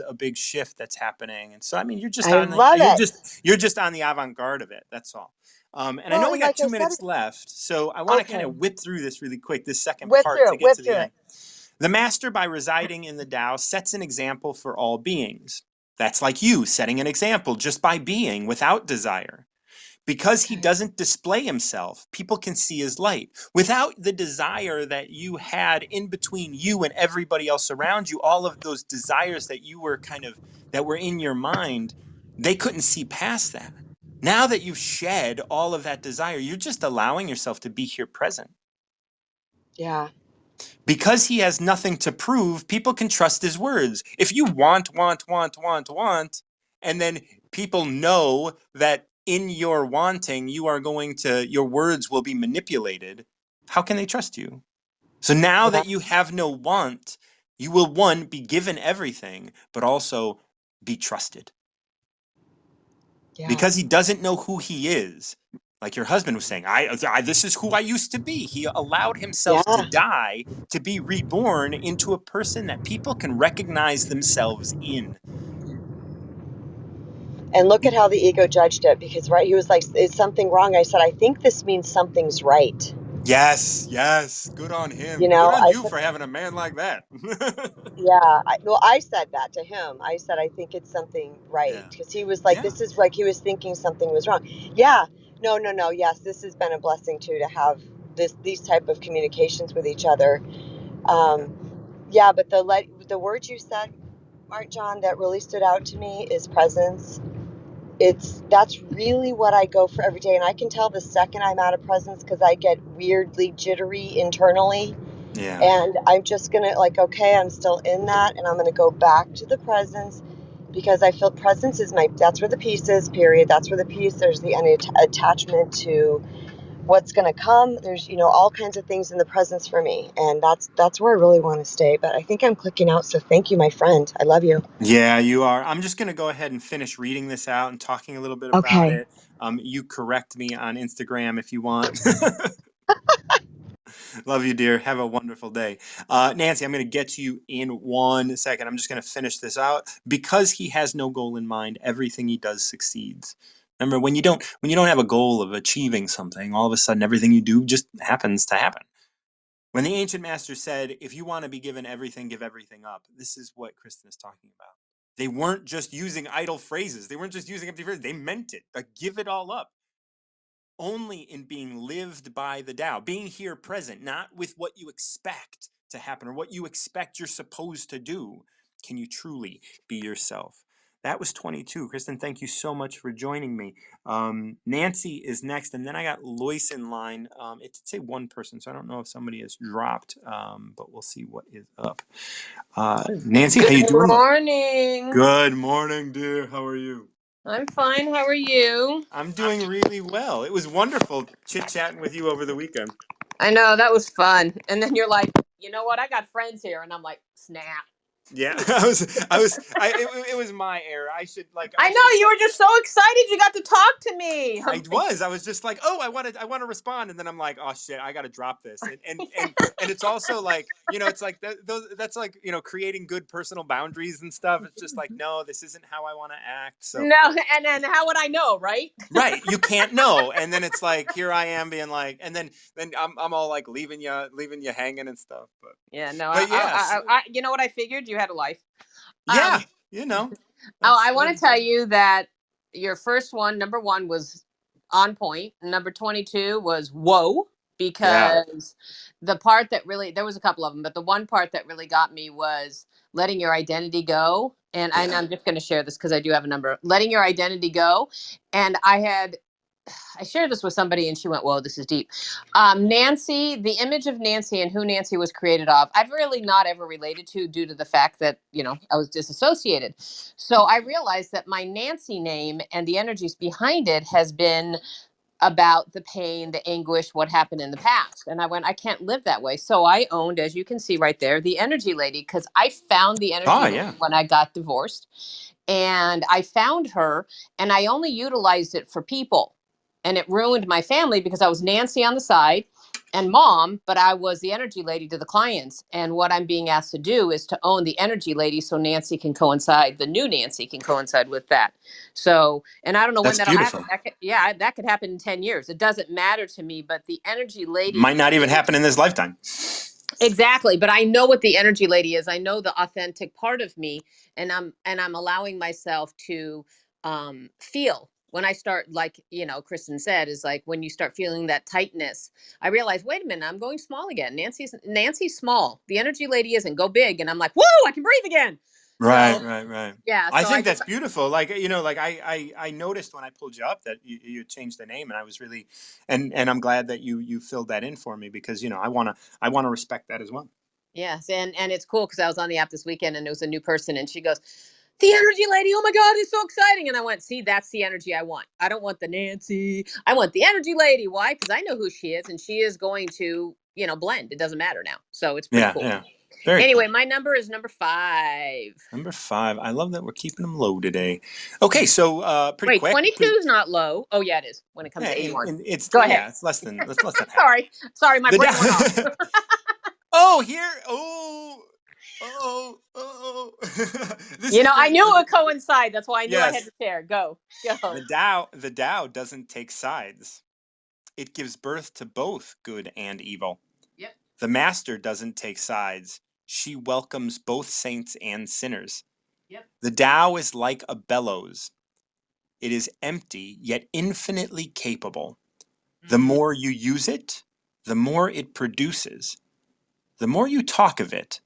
a big shift that's happening. And so I mean, I love it. you're just on the avant-garde of it. That's all. And I Well, know we and got like I 2 minutes said, left, so I want to kind okay, of whip through this really quick, this second whip part through to it, get whip to the through end. it. The master, by residing in the Tao, sets an example for all beings. That's like you setting an example just by being without desire. Because he Okay. doesn't display himself, people can see his light. Without the desire that you had in between you and everybody else around you, all of those desires that you were kind of, that were in your mind, they couldn't see past that. Now that you've shed all of that desire, you're just allowing yourself to be here present. Yeah. Because he has nothing to prove, people can trust his words. If you want, and then people know that in your wanting, your words will be manipulated, how can they trust you? So now Yeah. that you have no want, you will, one, be given everything, but also be trusted. Yeah. Because he doesn't know who he is. Like your husband was saying, this is who I used to be. He allowed himself to Yeah. die to be reborn into a person that people can recognize themselves in. And look at how the ego judged it because, right, he was like, is something wrong? I said, I think this means something's right. Yes, yes. Good on You him. Good know, on I you said, for having a man like that. yeah. Well, I said that to him. I said, I think it's something right. Yeah. Because he was like, Yeah. this is like, he was thinking something was wrong. Yeah. No, no, no. Yes, this has been a blessing too to have these type of communications with each other. Yeah. Yeah, but the word you said, Mark John, that really stood out to me is presence. That's really what I go for every day, and I can tell the second I'm out of presence because I get weirdly jittery internally, Yeah. and I'm just gonna like, okay, I'm still in that, and I'm gonna go back to the presence because I feel presence is that's where the peace is. Period. That's where the peace. There's the attachment to what's gonna come. There's all kinds of things in the presence for me, and that's where I really want to stay. But I think I'm clicking out, so thank you, my friend. I love you. Yeah, you are. I'm just going to go ahead and finish reading this out and talking a little bit about Okay. it. You correct me on Instagram if you want. Love you, dear. Have a wonderful day. Nancy, I'm going to get to you in 1 second. I'm just going to finish this out. Because he has no goal in mind, everything he does succeeds. Remember, when you don't have a goal of achieving something, all of a sudden everything you do just happens to happen. When the ancient master said, if you want to be given everything, give everything up, this is what Kristen is talking about. They weren't just using idle phrases. They weren't just using empty phrases. They meant it. Like, give it all up only in being lived by the Tao, being here present, not with what you expect to happen or what you expect you're supposed to do. Can you truly be yourself? That was 22. Kristen, thank you so much for joining me. Nancy is next, and then I got Lois in line. It did say one person, so I don't know if somebody has dropped, but we'll see what is up. Nancy, how you Good doing? morning. Good morning, dear. How are you? I'm fine. How are you? I'm doing really well. It was wonderful chit chatting with you over the weekend. I know that was fun. And then you're like, you know what? I got friends here, and I'm like, snap. Yeah, it was my error. I know you were just so excited you got to talk to me. I'm like, I was just like, oh, I want to respond, and then I'm like, oh shit, I got to drop this, and it's also like, it's like that's like, creating good personal boundaries and stuff. It's just like, no, this isn't how I want to act. So no, and then how would I know, right? right, you can't know, and then it's like, here I am being like, and then I'm all like leaving you hanging and stuff. Yeah, no, But yes, you know what I figured? You had a life. yeah, Um, you know, oh, that's I want to tell you that your first one, number one, was on point. Number 22 was whoa. Yeah. because the part that really, there was a couple of them, but the one part that really got me was letting your identity go. And Yeah. I'm just going to share this because I do have a number. Letting your identity go. And I shared this with somebody and she went, whoa, this is deep. Nancy, the image of Nancy and who Nancy was created of, I've really not ever related to due to the fact that, I was disassociated. So I realized that my Nancy name and the energies behind it has been about the pain, the anguish, what happened in the past. And I went, I can't live that way. So I owned, as you can see right there, the energy lady, because I found the Oh, energy lady yeah. when I got divorced. And I found her and I only utilized it for people. And it ruined my family because I was Nancy on the side and mom, but I was the energy lady to the clients. And what I'm being asked to do is to own the energy lady so Nancy can coincide, the new Nancy can coincide with that. So, and I don't know when That's that'll happen. beautiful. Yeah, that could happen in 10 years. It doesn't matter to me, but the energy lady Might for not even me. happen in this lifetime. Exactly, but I know what the energy lady is. I know the authentic part of me, and I'm allowing myself to feel when I start, like Kristen said, is like when you start feeling that tightness. I realize, wait a minute, I'm going small again. Nancy's small. The energy lady isn't. Go big, and I'm like, whoa, I can breathe again. Right, So right, right. yeah, I so I think just that's beautiful. Like, like I noticed when I pulled you up that you changed the name, and I was really, and I'm glad that you filled that in for me because I wanna respect that as well. yes, and it's cool because I was on the app this weekend and it was a new person, and she goes, the energy lady, oh my God, it's so exciting. And I went, see, that's the energy I want. I don't want the Nancy. I want the energy lady. Why? Because I know who she is and she is going to, blend. It doesn't matter now. So it's pretty Yeah, cool. yeah. Very Anyway, cool. my number is number 5. Number 5. I love that we're keeping them low today. Okay, so pretty Wait, quick. 22 is not low. Oh, yeah, it is when it comes Yeah, to 81. it's Go ahead. yeah, it's less than half. Sorry, my The brain went off. da- oh here oh this is I great. knew it would coincide. That's why I knew I had Yes, to share. Go, go. the Tao doesn't take sides. It gives birth to both good and evil. Yep, The Master doesn't take sides. She welcomes both saints and sinners. yep. The Tao is like a bellows. It is empty yet infinitely capable. The Mm. more you use it, the more it produces. The more you talk of it,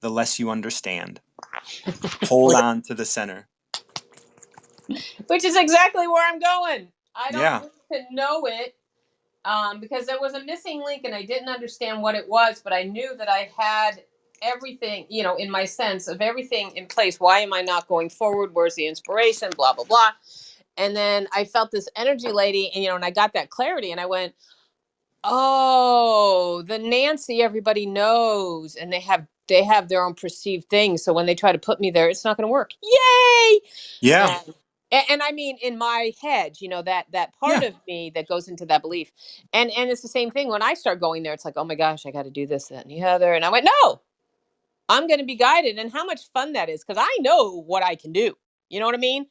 the less you understand. Hold on to the center. Which is exactly where I'm going. I don't Yeah. need to know it because there was a missing link and I didn't understand what it was, but I knew that I had everything, in my sense of everything in place. Why am I not going forward? Where's the inspiration? Blah, blah, blah. And then I felt this energy lady, and I got that clarity and I went, oh, the Nancy everybody knows, and they have their own perceived things. So when they try to put me there, it's not going to work. Yay! Yeah. And I mean, in my head, that part Yeah. of me that goes into that belief, and it's the same thing when I start going there. It's like, oh my gosh, I got to do this, that, and the other, and I went, no, I'm going to be guided, and how much fun that is because I know what I can do. You know what I mean?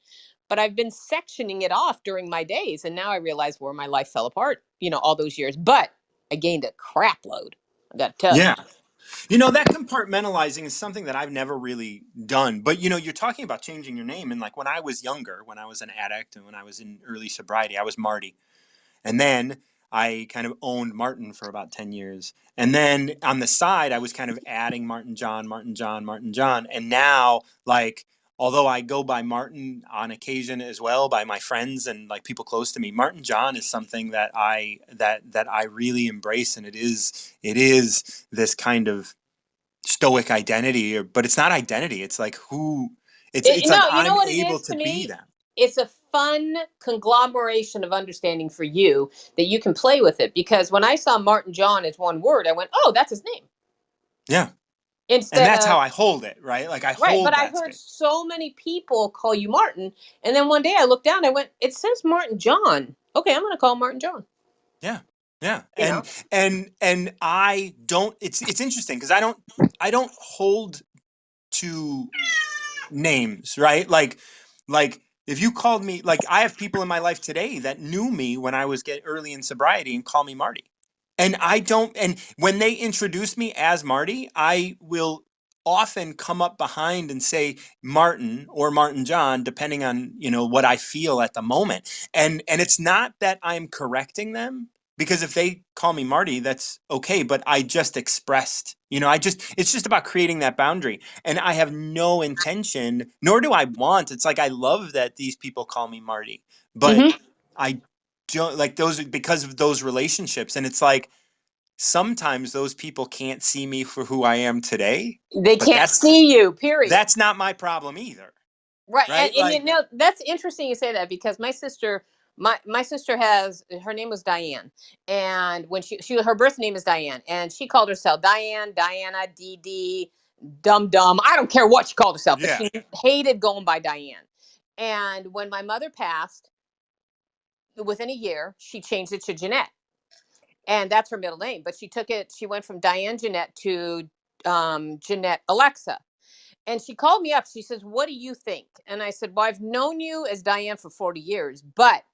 But I've been sectioning it off during my days, and now I realize where my life fell apart. All those years, but I gained a crap load. I got to tell you. Yeah. That compartmentalizing is something that I've never really done. But you're talking about changing your name, and like when I was younger, when I was an addict and when I was in early sobriety, I was Marty. And then I kind of owned Martin for about 10 years. And then on the side, I was kind of adding Martin John, Martin John, Martin John. And now, like, although I go by Martin on occasion as well by my friends and like people close to me, Martin John is something that I really embrace. And it is this kind of stoic identity, but it's not identity. It's like who it's like No, you know I'm what it able is to to be me? them. It's a fun conglomeration of understanding for you that you can play with it. Because when I saw Martin John as one word, I went, oh, that's his name. Yeah. And Instead that's how of, I hold it, right? Like I right. But hold I that heard space. so many people call you Martin. And then one day I looked down, I went, it says Martin John. Okay, I'm going to call him Martin John. Yeah. Yeah. You And know? and I don't it's interesting because I don't hold to names, right? Like if you called me like I have people in my life today that knew me when I was get early in sobriety and call me Marty. And I don't and when they introduce me as Marty, I will often come up behind and say Martin or Martin John depending on, what I feel at the moment. And it's not that I'm correcting them because if they call me Marty, that's okay. But I just expressed, it's just about creating that boundary. And I have no intention, nor do I want. It's like I love that these people call me Marty, but Hmm. I don't like those because of those relationships. And it's like sometimes those people can't see me for who I am today, They but can't see you, period. that's not my problem either. Right. Right? And Like, that's interesting you say that because my sister has her name was Diane. And when she her birth name is Diane, and she called herself Diane, Diana, Dee Dee, Dum Dum. I don't care what she called herself, but yeah. she hated going by Diane. And when my mother passed, within a year, she changed it to Jeanette. And that's her middle name. But she went from Diane Jeanette to Jeanette Alexa. And she called me up. She says, "What do you think?" And I said, "Well, I've known you as Diane for 40 years, but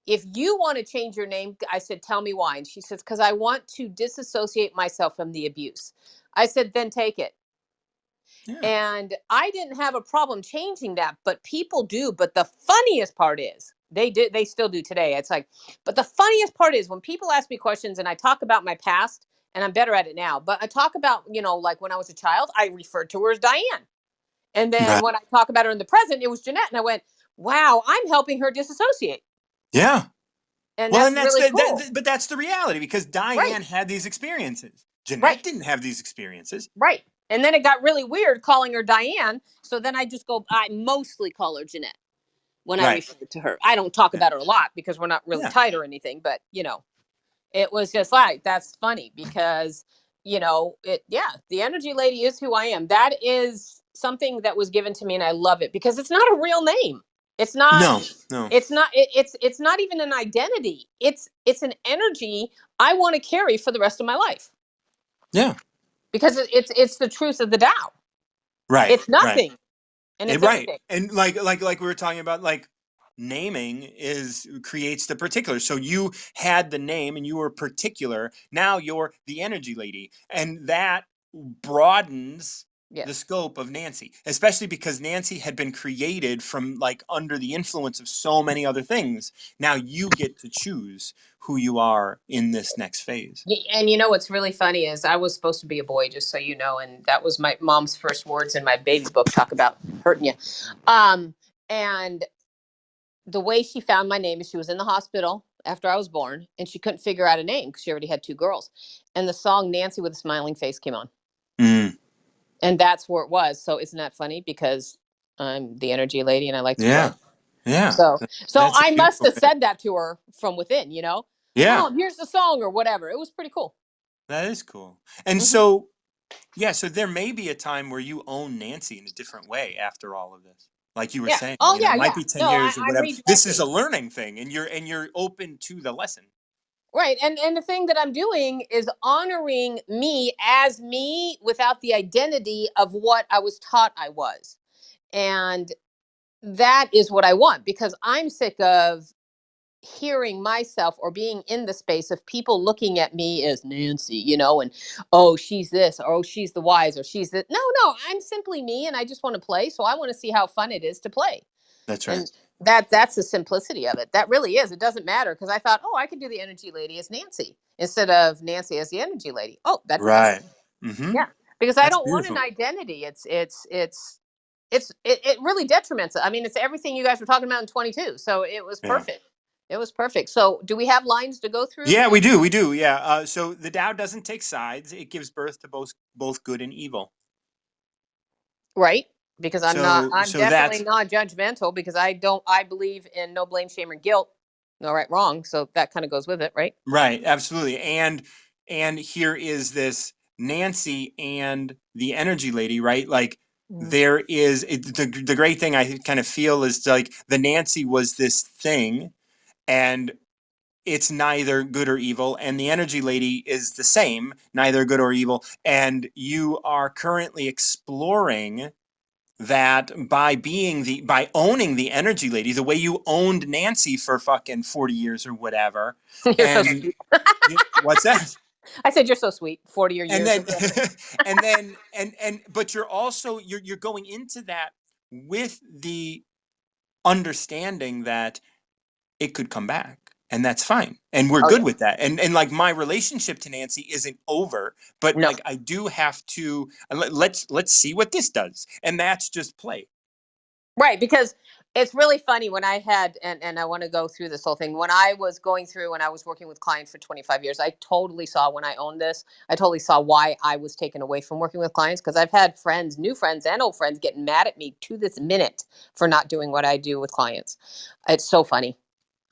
if you want to change your name," I said, "tell me why." And she says, "Because I want to disassociate myself from the abuse." I said, "Then take it." Yeah. And I didn't have a problem changing that, but people do. But the funniest part is they still do today. It's like, but the funniest part is when people ask me questions and I talk about my past, and I'm better at it now, but I talk about, like when I was a child, I referred to her as Diane. And then Right. when I talk about her in the present, it was Jeanette. And I went, wow, I'm helping her disassociate. Yeah. And Well, that's and that's really cool. but that's the reality because Right, Diane had these experiences. right, Jeanette didn't have these experiences. right. And then it got really weird calling her Diane. So then I mostly call her Jeanette when I Right. refer to her. I don't talk Yeah. about her a lot because we're not really Yeah. tight or anything, but it was just like, that's funny because, the energy lady is who I am. That is something that was given to me and I love it because it's not a real name. It's not No. No. it's not even an identity. It's an energy I want to carry for the rest of my life Yeah. because it's the truth of the Tao. Right. It's Right. nothing and it's Right. everything. And like we were talking about, like naming is creates the particular. So you had the name and you were particular. Now you're the energy lady. And that broadens the Yes. scope of Nancy, especially because Nancy had been created from like under the influence of so many other things. Now you get to choose who you are in this next phase. And what's really funny is I was supposed to be a boy, just so you know, and that was my mom's first words in my baby book. Talk about hurting you. And the way she found my name is she was in the hospital after I was born, and she couldn't figure out a name because she already had two girls. And the song "Nancy with a Smiling Face" came on, Mm. and that's where it was. So isn't that funny? Because I'm the energy lady and I like to play. Yeah. Yeah. So That's a I must beautiful have thing. said that to her from within. Yeah. Mom, here's the song or whatever. It was pretty cool. That is cool. And Hmm. so, yeah, so there may be a time where you own Nancy in a different way after all of this. Like you were Yeah. saying, Oh it yeah, might yeah. be 10 No, years or I'm whatever. This is a redirecting. learning thing and you're open to the lesson. Right. And the thing that I'm doing is honoring me as me without the identity of what I was taught I was. And that is what I want because I'm sick of hearing myself or being in the space of people looking at me as Nancy, and oh, she's this, or oh, she's the wise, or she's the no, no, I'm simply me and I just want to play. So I want to see how fun it is to play. That's right. And that's the simplicity of it. That really is. It doesn't matter because I thought, oh, I could do the energy lady as Nancy instead of Nancy as the energy lady. Oh, that fits. Right. Mm-hmm. Yeah, because I That's don't want an beautiful. identity. It really detriments it. I mean, it's everything you guys were talking about in 22. So it was Yeah. perfect. It was perfect. So do we have lines to go through? Yeah, we do. We do. Yeah. So the Tao doesn't take sides. It gives birth to both good and evil. Right. Because I'm So definitely that's not judgmental because I believe in no blame, shame, or guilt. No right, wrong. So that kind of goes with it, right? right. Absolutely. And here is this Nancy and the energy lady, right? Like Mm. there is the great thing I kind of feel is like the Nancy was this thing and it's neither good or evil, and the energy lady is the same, neither good or evil, and you are currently exploring that by owning the energy lady the way you owned Nancy for fucking 40 years or whatever. You're so And sweet. what's that? I said you're so sweet. 40 or And years or then whatever. and then and but you're also you're going into that with the understanding that it could come back. and that's fine, and we're Oh good yeah. with that. And like my relationship to Nancy isn't over, but No. like I do have to let's see what this does, and that's just play. Right, because it's really funny when I had, and I want to go through this whole thing. When I was going through, when I was working with clients for 25 years, I totally saw when I owned this, I totally saw why I was taken away from working with clients, because I've had friends, new friends and old friends, getting mad at me to this minute for not doing what I do with clients. It's so funny.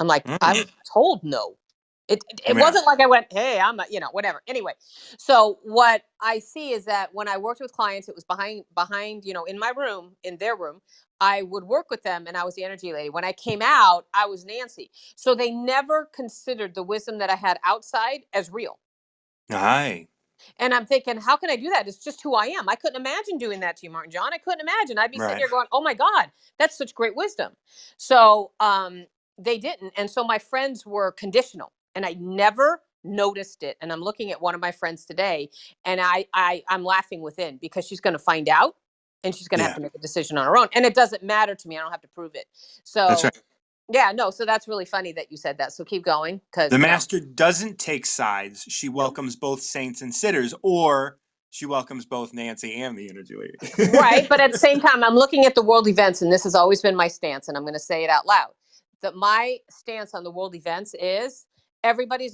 I'm like, I Mm. was told no. It Yeah. wasn't like I went, hey, I'm a, whatever. Anyway, so what I see is that when I worked with clients, it was behind, in my room, in their room. I would work with them and I was the energy lady. When I came out, I was Nancy. So they never considered the wisdom that I had outside as real. Hi. And I'm thinking, how can I do that? It's just who I am. I couldn't imagine doing that to you, Martin John. I couldn't imagine. I'd be sitting Right. here going, oh my God, that's such great wisdom. So they didn't. And so my friends were conditional and I never noticed it. And I'm looking at one of my friends today and I'm laughing within because she's going to find out and she's going to have Yeah. to make a decision on her own. And it doesn't matter to me. I don't have to prove it. That's So right. yeah, no. So that's really funny that you said that. So keep going. The Cause master doesn't take sides. She no. welcomes both saints and sitters, or she welcomes both Nancy and the energy Right, lady. but at the same time, I'm looking at the world events, and this has always been my stance, and I'm going to say it out loud. That my stance on the world events is everybody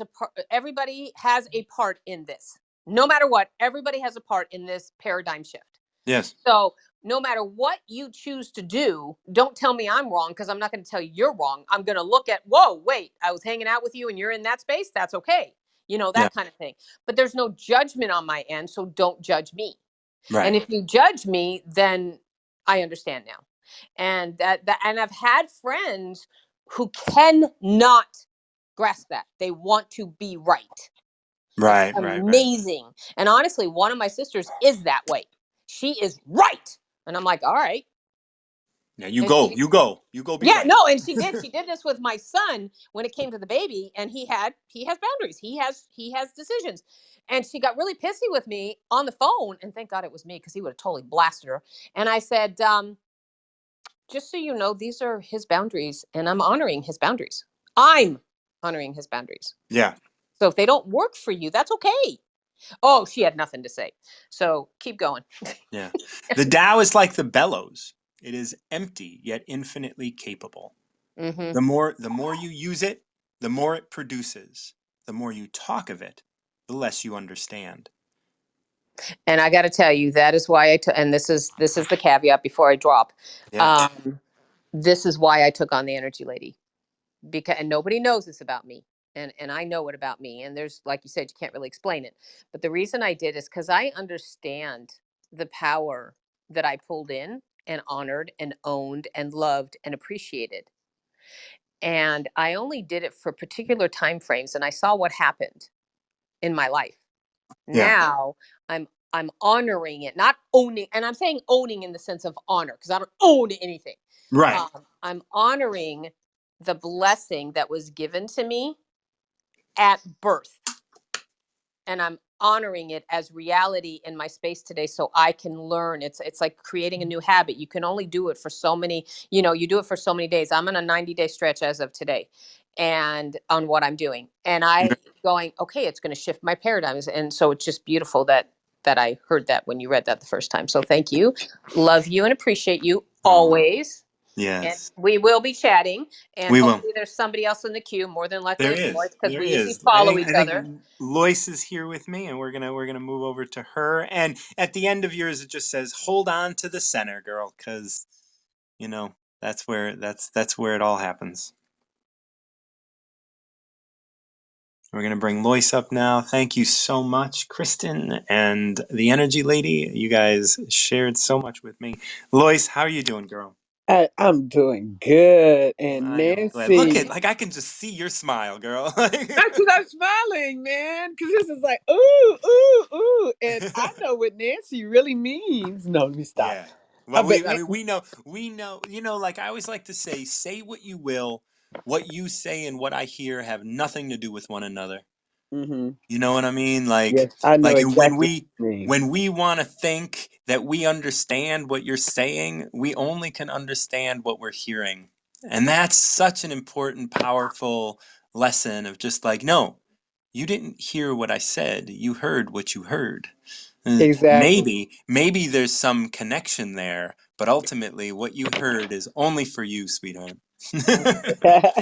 has a part in this. No matter what, everybody has a part in this paradigm shift. Yes. So no matter what you choose to do, don't tell me I'm wrong because I'm not going to tell you you're wrong. I'm going to look at, whoa, wait, I was hanging out with you and you're in that space. That's okay. Yeah. That kind of thing. But there's no judgment on my end. So don't judge me. Right. And if you judge me, then I understand now. And and I've had friends who cannot grasp that. They want to be right. It's Right. Right. Right. amazing. And honestly, one of my sisters is that way. She is right. And I'm like, all right. Yeah. You And go. she You go. You go. Be yeah, right. no, and she did. She did this with my son when it came to the baby, and he has boundaries. He has decisions. And she got really pissy with me on the phone, and thank God it was me because he would have totally blasted her. And I said, just so you know, these are his boundaries, and I'm honoring his boundaries. I'm honoring his boundaries. Yeah. So if they don't work for you, that's okay. Oh, she had nothing to say. So keep going. Yeah. The Tao is like the bellows. It is empty yet infinitely capable. Hmm. The more you use it, the more it produces. The more you talk of it, the less you understand. And I got to tell you, that is why and this is the caveat before I drop. Yeah. Um, this is why I took on the energy lady, because and nobody knows this about me, and I know it about me, and there's, like you said, you can't really explain it, but the reason I did is because I understand the power that I pulled in and honored and owned and loved and appreciated, and I only did it for particular time frames, and I saw what happened in my life. Yeah. Now I'm honoring it, not owning, and I'm saying owning in the sense of honor because I don't own anything. Right. I'm honoring the blessing that was given to me at birth, and I'm honoring it as reality in my space today so I can learn. It's like creating a new habit. You can only do it for so many, you do it for so many days. I'm on a 90-day stretch as of today and on what I'm doing. And I going, okay, it's going to shift my paradigms. And so it's just beautiful that I heard that when you read that the first time. So thank you. Love you and appreciate you Oh, always. And yes. we will be chatting. And We will. hopefully there's somebody else in the queue. More than likely There it's is. Lois because There we usually is. I follow think each I other. think Lois is here with me, and we're gonna move over to her. And at the end of yours, it just says, "Hold on to the center, girl," because you know that's where it all happens. We're gonna bring Lois up now. Thank you so much, Kristen and the Energy Lady. You guys shared so much with me. Lois, how are you doing, girl? I'm doing good. And I am glad. Look Nancy, at like I can just see your smile, girl. that's because I'm smiling, man. Because this is like, ooh, ooh, ooh. And I know what Nancy really means. No, let me stop. Yeah. Well, But I mean, we know, like I always like to say what you will, what you say and what I hear have nothing to do with one another. hmm You know what I mean? yes, I know When exactly we what you mean. when we want to think that we understand what you're saying, we only can understand what we're hearing. And that's such an important, powerful lesson of just like, no, you didn't hear what I said. You heard what you heard. Exactly. Maybe there's some connection there, but ultimately what you heard is only for you, sweetheart.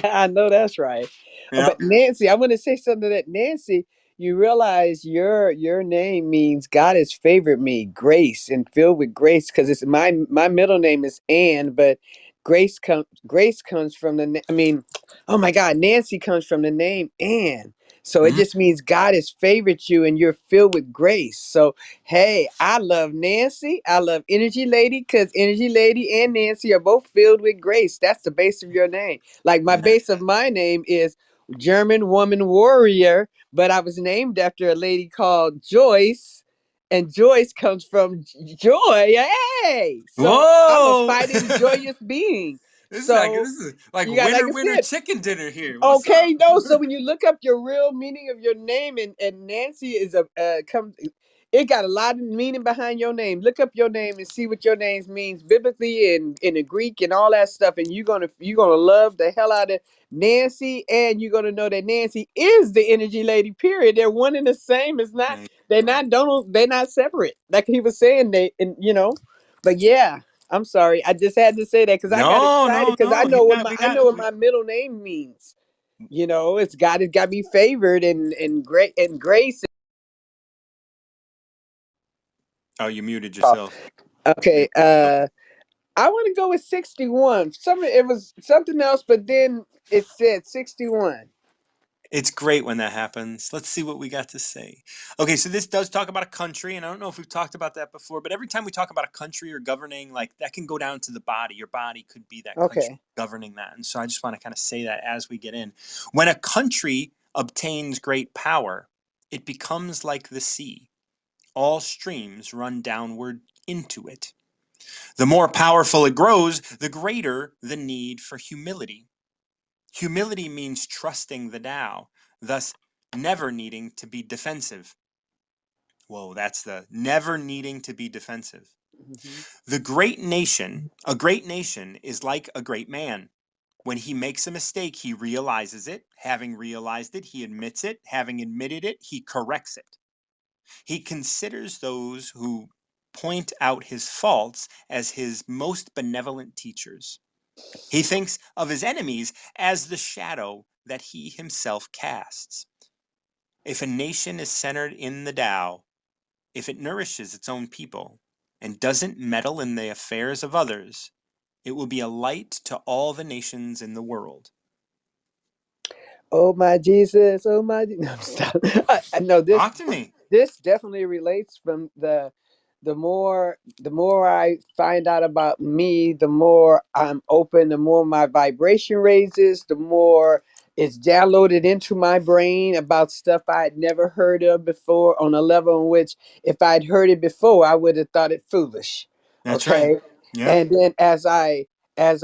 I know that's right. Yeah. But Nancy, I want to say something to that. Nancy, you realize your name means God has favored me, grace and filled with grace, because it's my middle name is Ann, but grace comes from I mean, oh my God, Nancy comes from the name Ann. So it Mhm. just means God has favored you and you're filled with grace. So hey, I love Nancy. I love Energy Lady because Energy Lady and Nancy are both filled with grace. That's the base of your name. Like my Yeah. base of my name is German Woman Warrior, but I was named after a lady called Joyce, and Joyce comes from joy. Hey, so I'm a Whoa! fighting, joyous being. This So is like you got, like I winner said, chicken dinner here. What's up? okay, no. So when you look up your real meaning of your name, and Nancy is a come, it got a lot of meaning behind your name. Look up your name and see what your name means biblically and in the Greek and all that stuff, and you're gonna love the hell out of Nancy, and you're gonna know that Nancy is the energy lady. Period. They're one and the same. It's not. There you They're go. not. Don't. They're not separate. Like he was saying. But yeah. I'm sorry. I just had to say that because I got No, excited no, because I no. know We I got know what my middle name means. It's got me favored and great and grace. Oh, you muted yourself. Okay, Oh, I want to go with 61. It was something else, but then it said 61. it's great when that happens. Let's see what we got to say. Okay, so this does talk about a country, and I don't know if we've talked about that before, but every time we talk about a country or governing, like that can go down to the body. Your body could be that country Okay. governing that. And so I just want to kind of say that as we get in. When a country obtains great power, it becomes like the sea. All streams run downward into it. The more powerful it grows, the greater the need for humility. Humility means trusting the Tao, thus never needing to be defensive. Whoa, that's the never needing to be defensive. Mhm. A great nation is like a great man. When he makes a mistake, he realizes it. Having realized it, he admits it. Having admitted it, he corrects it. He considers those who point out his faults as his most benevolent teachers. He thinks of his enemies as the shadow that he himself casts. If a nation is centered in the Tao, if it nourishes its own people and doesn't meddle in the affairs of others, it will be a light to all the nations in the world. Oh my Jesus! Oh my! No, stop. I know this. Talk to me. This definitely relates from the more I find out about me, the more I'm open, the more my vibration raises, the more it's downloaded into my brain about stuff I had never heard of before on a level in which if I'd heard it before, I would have thought it foolish. That's right. Okay. Yeah. And then as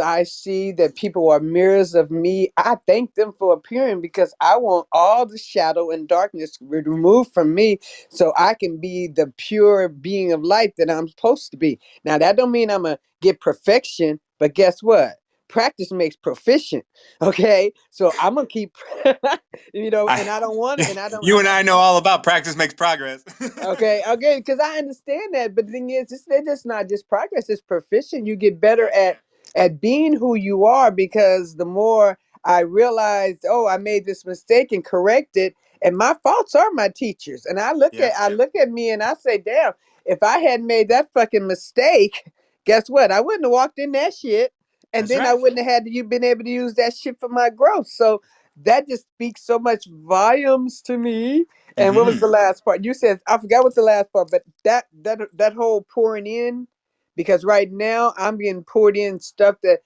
I see that people are mirrors of me, I thank them for appearing because I want all the shadow and darkness removed from me so I can be the pure being of light that I'm supposed to be. Now that don't mean I'm gonna get perfection, but guess what? Practice makes proficient. Okay, so I'm gonna keep, I and I don't want, and I don't. you and I know all about practice makes progress. Okay, because I understand that, but the thing is, it's not just progress; it's proficient. You get better Yeah. at being who you are because the more I realized, oh, I made this mistake and correct it, and my faults are my teachers. And Yeah. I look at me and I say, damn, if I hadn't made that fucking mistake, guess what? I wouldn't have walked in that shit, and That's then I right. wouldn't have had you been able to use that shit for my growth. So that just speaks so much volumes to me. And what was Mm-hmm. the last part? You said I forgot what the last part, but that whole pouring in, because right now I'm getting poured in stuff that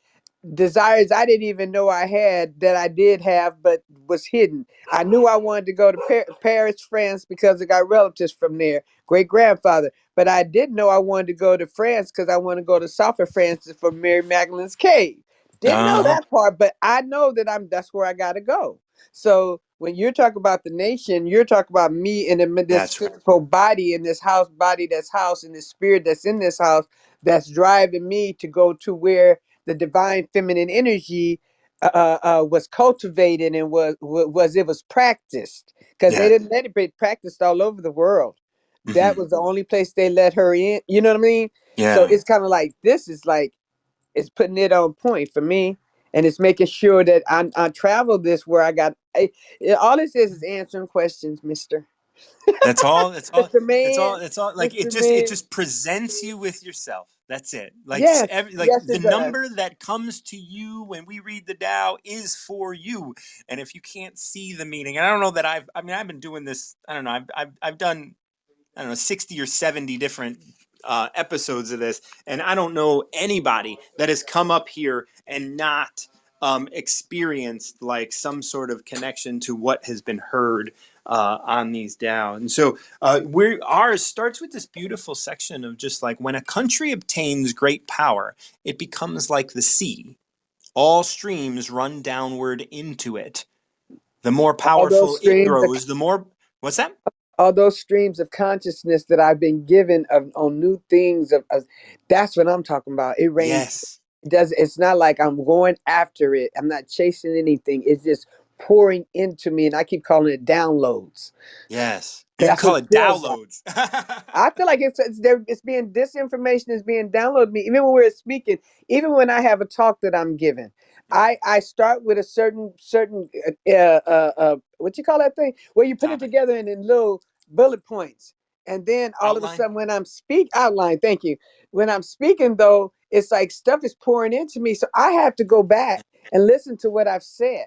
desires I didn't even know I had that I did have, but was hidden. I knew I wanted to go to Paris, France, because I got relatives from there, great grandfather. But I didn't know I wanted to go to France because I want to go to South of France for Mary Magdalene's cave. Didn't know Uh-huh. that part, but I know that that's where I got to go. So when you're talking about the nation, you're talking about me in this That's right. physical body, in this house, body that's house, in this spirit that's in this house, that's driving me to go to where the divine feminine energy was cultivated and was it was practiced, because they Yeah. didn't let it be practiced all over the world. That Hmm. was the only place they let her in. You know what I mean? So Yeah. it's kind of like this is like it's putting it on point for me, and it's making sure that I travel this where all this is answering questions, Mister That's all. That's all. Mister That's all. Man, That's all. Like Mister it Man. just presents you with yourself. That's it. Like Yes, like yes, the it does. number that comes to you when we read the Tao is for you. And if you can't see the meaning, and I don't know that I mean, I've been doing this. I don't know. I've done, I don't know, 60 or 70 different episodes of this, and I don't know anybody that has come up here and not experienced like some sort of connection to what has been heard on these DAO. And so ours starts with this beautiful section of just like when a country obtains great power, it becomes like the sea. All streams run downward into it. The more All those powerful it streams of grows, the more. What's that? all those streams of consciousness that I've been given on new things of that's what I'm talking about. It rains. Yes. It's not like I'm going after it. I'm not chasing anything. It's just pouring into me, and I keep calling it downloads. Yes. You can That's what call it it feels like. downloads. I feel like it's being disinformation is being downloaded me. Even when we're speaking, even when I have a talk that I'm giving, Yeah. I start with a certain what you call that thing where you put it Topic. together in little bullet points, and then all of a Outline. sudden when I'm speak outline, thank you. When I'm speaking though, it's like stuff is pouring into me, so I have to go back and listen to what I've said.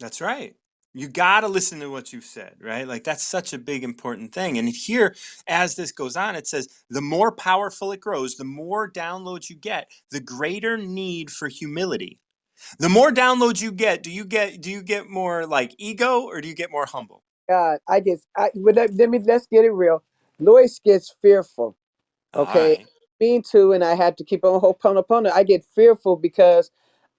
That's right. You got to listen to what you've said, right? Like that's such a big important thing. And here, as this goes on, it says the more powerful it grows, the more downloads you get, the greater need for humility. The more downloads you get, do you get more like ego or do you get more humble? God, let's get it real. Lois gets fearful. All Okay, right. mean to, and I had to keep on upon it. I get fearful because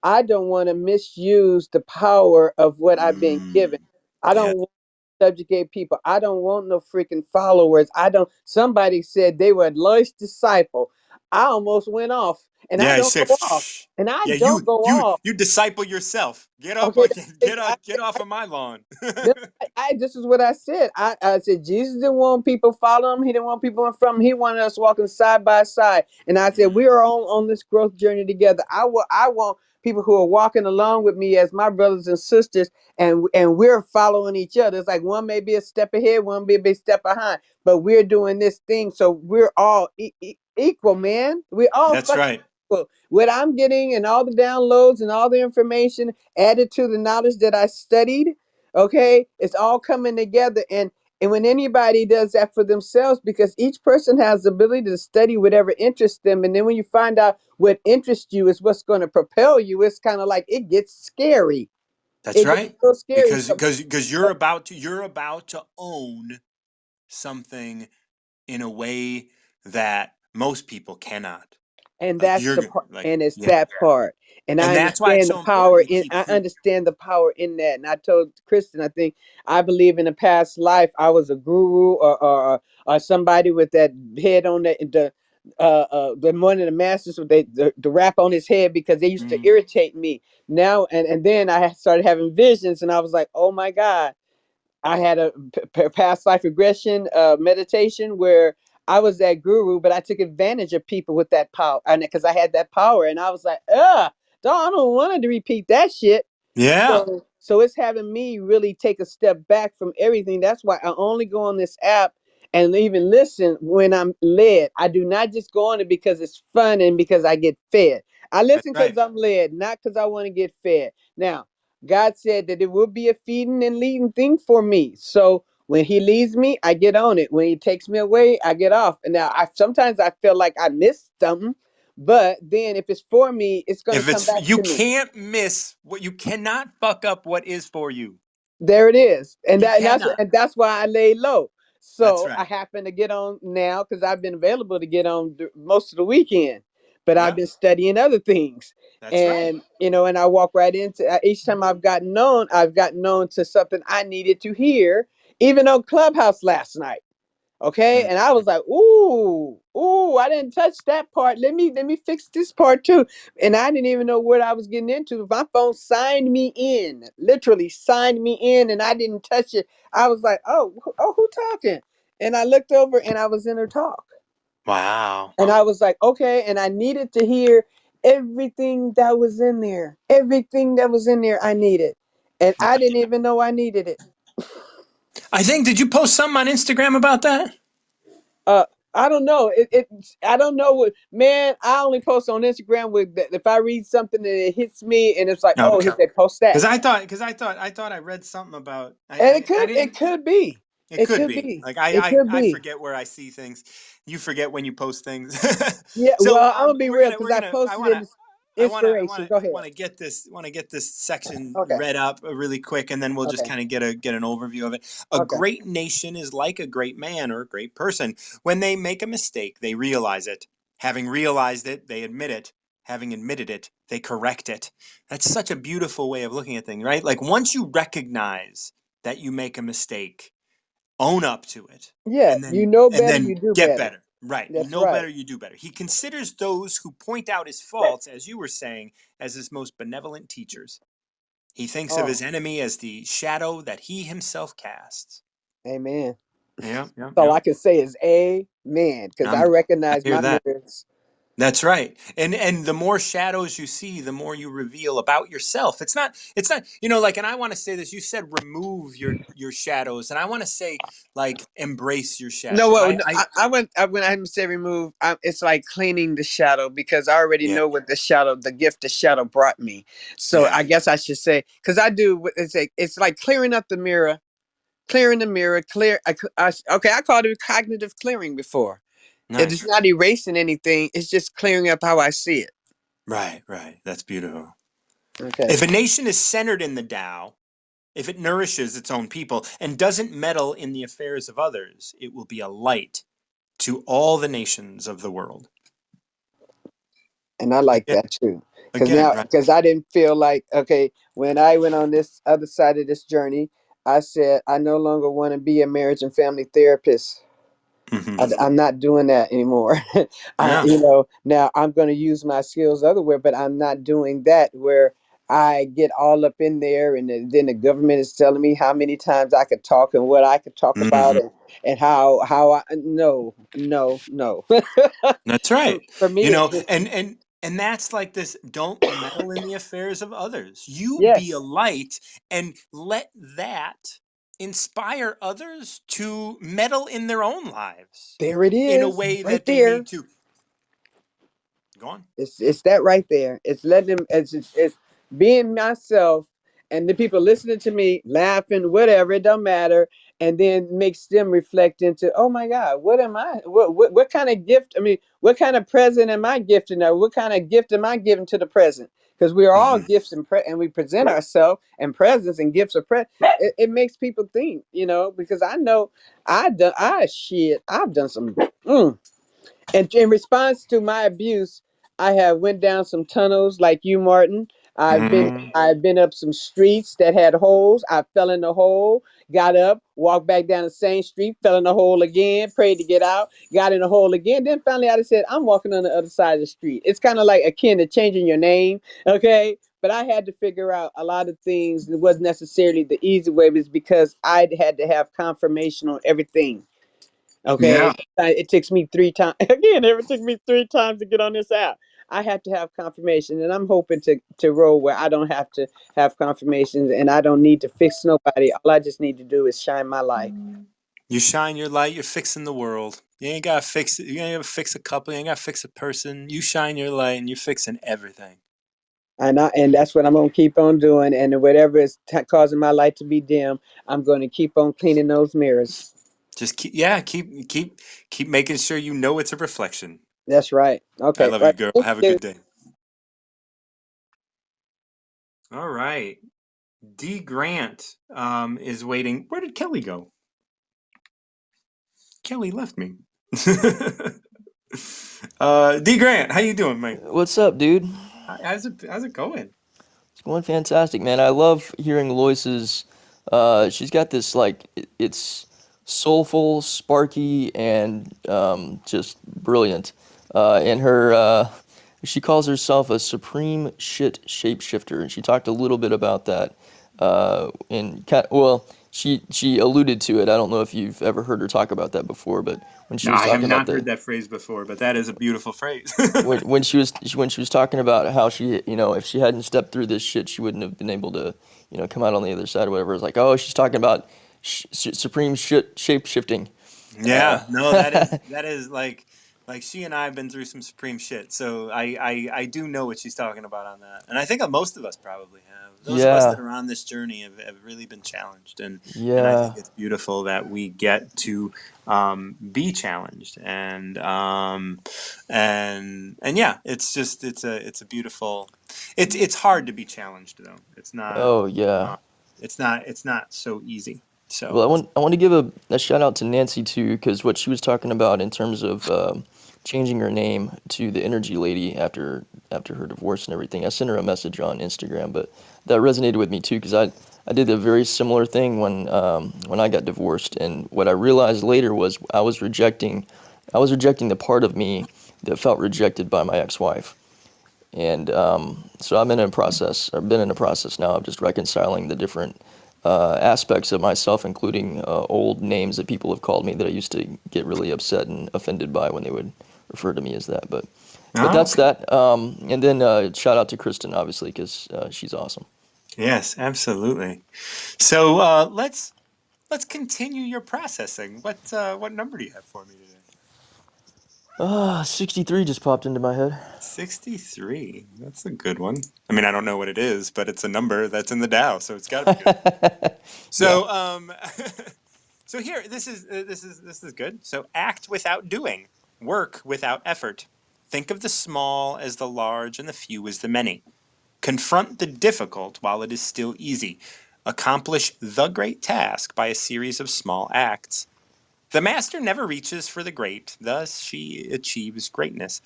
I don't want to misuse the power of what I've been given. Mm, I yeah. don't want to subjugate people. I don't want no freaking followers. I don't. Somebody said they were Lois disciple. I almost went off, and I Yeah, he don't said, go off, shh. and I Yeah, don't you go you off. you disciple yourself. Get up, Okay, get off of my lawn. no, this is what I said. I said Jesus didn't want people following him. He didn't want people in front of him. He wanted us walking side by side. And I said we Mm, are on this growth journey together. I want people who are walking along with me as my brothers and sisters, and we're following each other. It's like one may be a step ahead, one may be a step behind, but we're doing this thing, so we're all equal, man. We all that's fucking right. equal. What I'm getting and all the downloads and all the information added to the knowledge that I studied. Okay, it's all coming together, and when anybody does that for themselves, because each person has the ability to study whatever interests them, and then when you find out what interests you is what's going to propel you, it's kind of like it gets scary. That's It gets right. so scary. Because you're about to own something in a way that most people cannot. And Like that's you're the part, like and it's yeah. that part, and And I that's why it's understand the so important power to in keep I understand the power in that. And I told Kristen, I think I believe in a past life I was a guru, or somebody with that head on the one of the masters with the wrap on his head, because they used to Mm, irritate me. Now and then I started having visions, and I was like, oh my God, I had a past life regression meditation where I was that guru, but I took advantage of people with that power, and because I had that power, and I was like, I don't want to repeat that shit. yeah. So it's having me really take a step back from everything. That's why I only go on this app and even listen when I'm led. I do not just go on it because it's fun and because I get fed. I That's listen because right. I'm led, not because I want to get fed. Now, God said that it will be a feeding and leading thing for me. So when He leads me, I get on it. When He takes me away, I get off. And now I sometimes I feel like I missed something, but then if it's for me, it's going to If come it's back you to me. can't miss what you cannot fuck up what is for you. There it is, and You that and that's cannot. and that's why I lay low. That's So I right. happen to get on now because I've been available to get on most of the weekend, but I've Yeah. been studying other things, That's right. and and I walk right into each time I've gotten known to something I needed to hear, even on Clubhouse last night. Okay, and I was like, ooh, I didn't touch that part. Let me fix this part too. And I didn't even know what I was getting into. My phone signed me in, literally signed me in, and I didn't touch it. I was like, oh, who talking? And I looked over, and I was in her talk, Wow. and I was like, okay, and I needed to hear everything that was in there. Everything that was in there, I needed, and I didn't even know I needed it. I think, did you post something on Instagram about that? Uh, I don't know. I don't know what, man. I only post on Instagram with if I read something and it hits me, and it's like, oh, Okay. he said post that, Because I thought I read something about and I it didn't. could be, It it could could be. be, Like it could I be. forget where I see things. You forget when you post things. Yeah. So Well, I'm gonna be we're real gonna because we're I gonna I posted wanna in I wanna I inspiration. wanna Go ahead. wanna get this section Okay. read up really quick, and then we'll just Okay. kind of get an overview of it. A Okay. great nation is like a great man or a great person. When they make a mistake, they realize it. Having realized it, they admit it. Having admitted it, they correct it. That's such a beautiful way of looking at things, right? Like once you recognize that you make a mistake, own up to it, Yeah. and You then know and better. You then do get better. better. Right. You That's know right. better, you do better. He considers those who point out his faults, as you were saying, as his most benevolent teachers. He thinks of his Oh, enemy as the shadow that he himself casts. amen. Yeah, yeah, All yeah. I can say is amen because I I recognize hear my that. mirrors. That's right. And the more shadows you see, the more you reveal about yourself. It's not, like, and I want to say this, you said remove your shadows, and I want to say, like, embrace your No, shadows. well, I no, I when I say remove, it's like cleaning the shadow because I already Yeah. know what the gift the shadow brought me. So Yeah. I guess I should say because I do. It's like clearing up the mirror, clearing the mirror, okay, I called it cognitive clearing before. It is Nice. not erasing anything. It's just clearing up how I see it. Right, right. That's beautiful. Okay, If a nation is centered in the Tao, if it nourishes its own people and doesn't meddle in the affairs of others, it will be a light to all the nations of the world. and I like Again, that too. Because again, now, right? because I didn't feel like okay when I went on this other side of this journey, I said I no longer want to be a marriage and family therapist. Hmm. I'm not doing that anymore. Yeah. Now I'm going to use my skills otherwhere, but I'm not doing that where I get all up in there, and then the government is telling me how many times I could talk and what I could talk about, Hmm. and how I no. That's for, right. for me, You it's know, just and that's like this, don't meddle in the affairs of others. You be a yes, light and let that inspire others to meddle in their own lives there it in a is, way right that they there. need to. Go on. It's that right there. It's letting them. It's being myself, and the people listening to me, laughing, whatever. It don't matter, and then makes them reflect into, oh my God, what am I? What kind of gift? I mean, what kind of present am I gifting? Or what kind of gift am I giving to the present? Because we are all Hmm. gifts and we present ourselves and presents and gifts of it makes people think, because I know I've done some. And in response to my abuse, I have went down some tunnels like you, Martin. Hmm. I've been up some streets that had holes. I fell in the hole, got up, walked back down the same street, fell in the hole again, prayed to get out, got in the hole again. Then finally I just said, I'm walking on the other side of the street. It's kind of like akin to changing your name, okay? But I had to figure out a lot of things. It wasn't necessarily the easy way, but it's because I had to have confirmation on everything. Okay, Yeah. it takes me 3 times again. It took me 3 times to get on this app. I have to have confirmation, and I'm hoping to roll where I don't have to have confirmations, and I don't need to fix nobody. All I just need to do is shine my light. You shine your light, you're fixing the world. You ain't gotta fix it. You ain't gotta fix a couple. You ain't gotta fix a person. You shine your light, and you're fixing everything. And that's what I'm gonna keep on doing. And whatever is causing my light to be dim, I'm going to keep on cleaning those mirrors. Just keep making sure you know it's a reflection. That's right. I Okay. love you, Right. girl. Thank Have a you. good day. All right. D Grant is waiting. Where did Kelly go? Kelly left me. D Grant, how you doing, mate? What's up, dude? How's it going? It's going fantastic, man. I love hearing Lois's. She's got this like it's soulful, sparky, and just brilliant. And her, she calls herself a supreme shit shapeshifter, and she talked a little bit about that. Well, she alluded to it. I don't know if you've ever heard her talk about that before, but when she No, was I have talking about not the heard that phrase before, but that is a beautiful phrase. when she was talking about how she, if she hadn't stepped through this shit, she wouldn't have been able to, come out on the other side or whatever. It's like, oh, she's talking about supreme shit shape shifting. Yeah, no, that is like she and I have been through some supreme shit. So I do know what she's talking about on that. And I think most of us probably have. Those of us that Yeah, are on this journey have really been challenged, and I yeah. think it's beautiful that we get to be challenged and yeah, it's a beautiful it's hard to be challenged though. Oh, yeah. Uh, it's not so easy. Well, So I want to give a shout out to Nancy too, because what she was talking about in terms of changing her name to the Energy Lady after her divorce and everything. I sent her a message on Instagram, but that resonated with me too, because I did a very similar thing when I got divorced, and what I realized later was I was rejecting the part of me that felt rejected by my ex-wife. And so I'm in a process. I've been in a process now of just reconciling the different aspects of myself, including old names that people have called me that I used to get really upset and offended by when they would refer to me as that. But oh, that's okay. that. And then shout out to Kristen, obviously, because she's awesome. Yes, absolutely. So let's continue your processing. What number do you have for me today? 63 just popped into my head. 63. That's a good one. I mean, I don't know what it is, but it's a number that's in the Dow, so it's got to be good. Yeah. So so here this is good. So act without doing, work without effort. Think of the small as the large and the few as the many. Confront the difficult while it is still easy. Accomplish the great task by a series of small acts. The master never reaches for the great, thus she achieves greatness.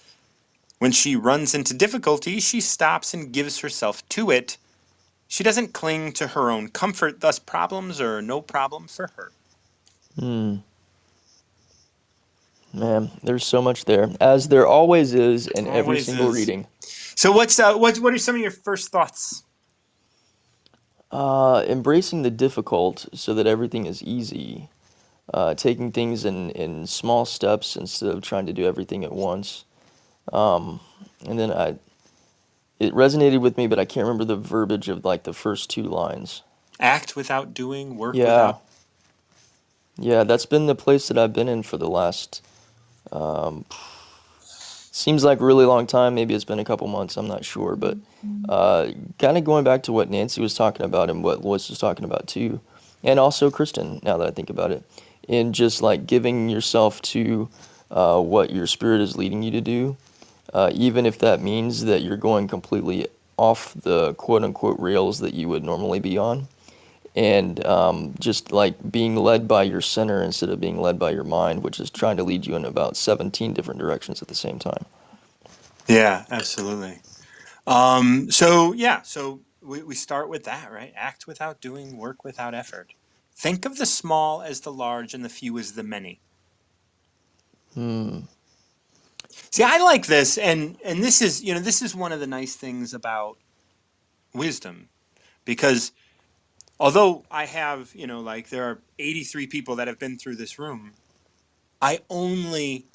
When she runs into difficulty, she stops and gives herself to it. She doesn't cling to her own comfort, thus problems are no problem for her. Hmm. Man, there's so much there, as there always is in every Always single is. reading. So what are some of your first thoughts? Embracing the difficult so that everything is easy. Taking things in small steps instead of trying to do everything at once. Um, and then it resonated with me, but I can't remember the verbiage of like the first two lines. Act without doing, work Yeah, without. yeah, that's been the place that I've been in for the last, um, seems like a really long time. Maybe it's been a couple months. I'm not sure, but kind of going back to what Nancy was talking about and what Lois was talking about too, and also Kristen. Now that I think about it, in just like giving yourself to what your spirit is leading you to do, even if that means that you're going completely off the quote unquote rails that you would normally be on. And just like being led by your center instead of being led by your mind, which is trying to lead you in about 17 different directions at the same time. Yeah, absolutely. So yeah, so we start with that, right? Act without doing, work without effort. Think of the small as the large and the few as the many. Hmm. See, I like this, and this is one of the nice things about wisdom, because although I have, like there are 83 people that have been through this room, I only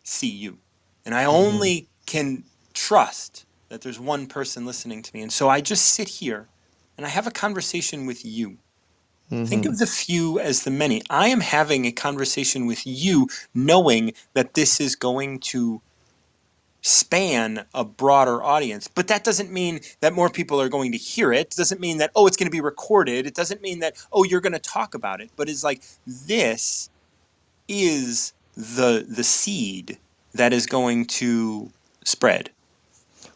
see you. And I Hmm. only can trust that there's one person listening to me. And so I just sit here and I have a conversation with you. Think Hmm. of the few as the many. I am having a conversation with you knowing that this is going to span a broader audience. But that doesn't mean that more people are going to hear it. It doesn't mean that, oh, it's going to be recorded. It doesn't mean that, oh, you're going to talk about it. But it's like this is the seed that is going to spread.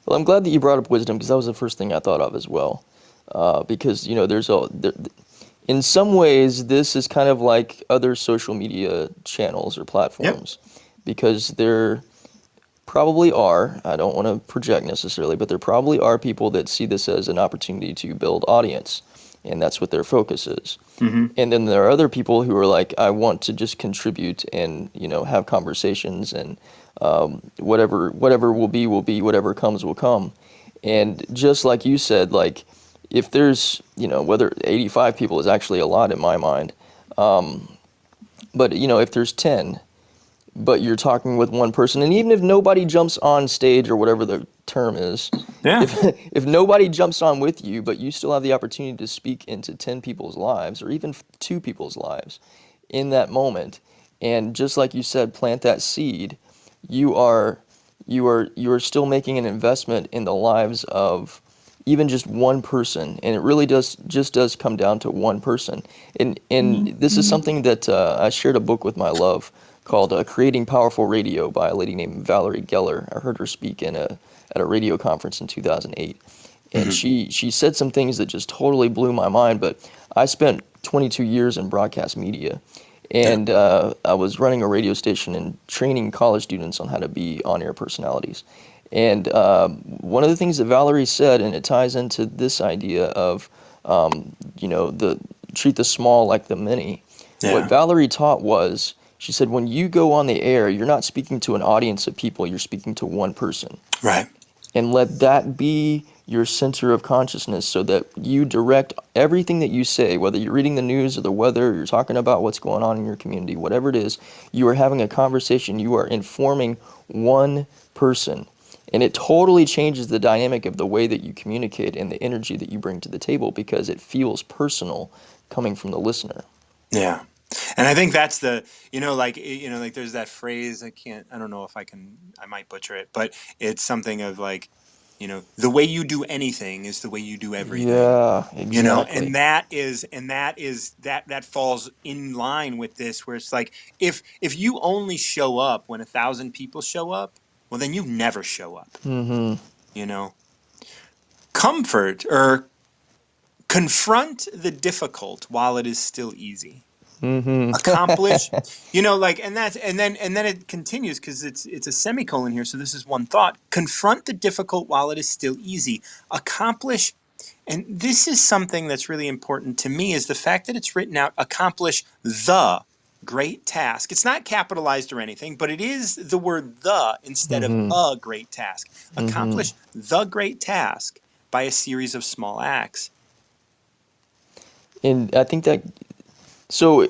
Well, I'm glad that you brought up wisdom because that was the first thing I thought of as well. Because in some ways, this is kind of like other social media channels or Yep. platforms, because there probably are, I don't want to project necessarily, but there probably are people that see this as an opportunity to build audience. and that's what their focus is. Hmm. And then there are other people who are like, I want to just contribute and, have conversations, and whatever will be, whatever comes will come. And just like you said, like, if there's, whether 85 people is actually a lot in my mind, but, if there's 10, but you're talking with one person, and even if nobody jumps on stage, or whatever the term is, Yeah. if if nobody jumps on with you, but you still have the opportunity to speak into 10 people's lives, or even 2 people's lives in that moment, and just like you said, plant that seed, you are you are still making an investment in the lives of even just one person, and it really does come down to one person. And this is something that I shared a book with my love called "Creating Powerful Radio" by a lady named Valerie Geller. I heard her speak at a radio conference in 2008, and Hmm. she said some things that just totally blew my mind. But I spent 22 years in broadcast media, Yeah. and I was running a radio station and training college students on how to be on-air personalities. And one of the things that Valerie said, and it ties into this idea of, the treat the small like the many. What Yeah. Valerie taught was, she said, when you go on the air, you're not speaking to an audience of people, you're speaking to one person. Right. And let that be your center of consciousness, so that you direct everything that you say, whether you're reading the news or the weather, you're talking about what's going on in your community, whatever it is, you are having a conversation, you are informing one person. And it totally changes the dynamic of the way that you communicate and the energy that you bring to the table, because it feels personal coming from the listener. Yeah. And I think that's the, like there's that phrase, I don't know if I might butcher it, but it's something of like, the way you do anything is the way you do everything. Yeah, And exactly. that falls in line with this, where it's like, if you only show up when 1,000 people show up, well, then you never show up. Mm-hmm. You know, comfort or confront the difficult while it is still easy. Accomplish, Mm-hmm. and then it continues, because it's a semicolon here. So this is one thought: confront the difficult while it is still easy. Accomplish. And this is something that's really important to me, is the fact that it's written out: accomplish the great task. It's not capitalized or anything, but it is the word "the" instead of Mm-hmm. a great task. Mm-hmm. Accomplish the great task by a series of small acts. And I think that, so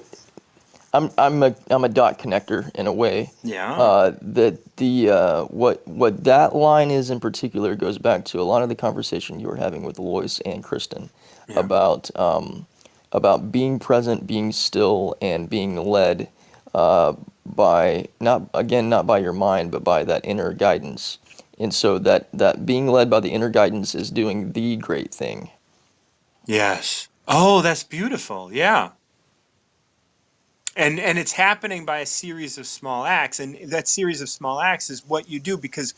I'm a dot connector in a way. Yeah. That the what that line is in particular goes back to a lot of the conversation you were having with Lois and Kristen Yeah. about being present, being still, and being led by, not by your mind, but by that inner guidance. And so that being led by the inner guidance is doing the great thing. Yes. Oh, that's beautiful. Yeah. And it's happening by a series of small acts, and that series of small acts is what you do, because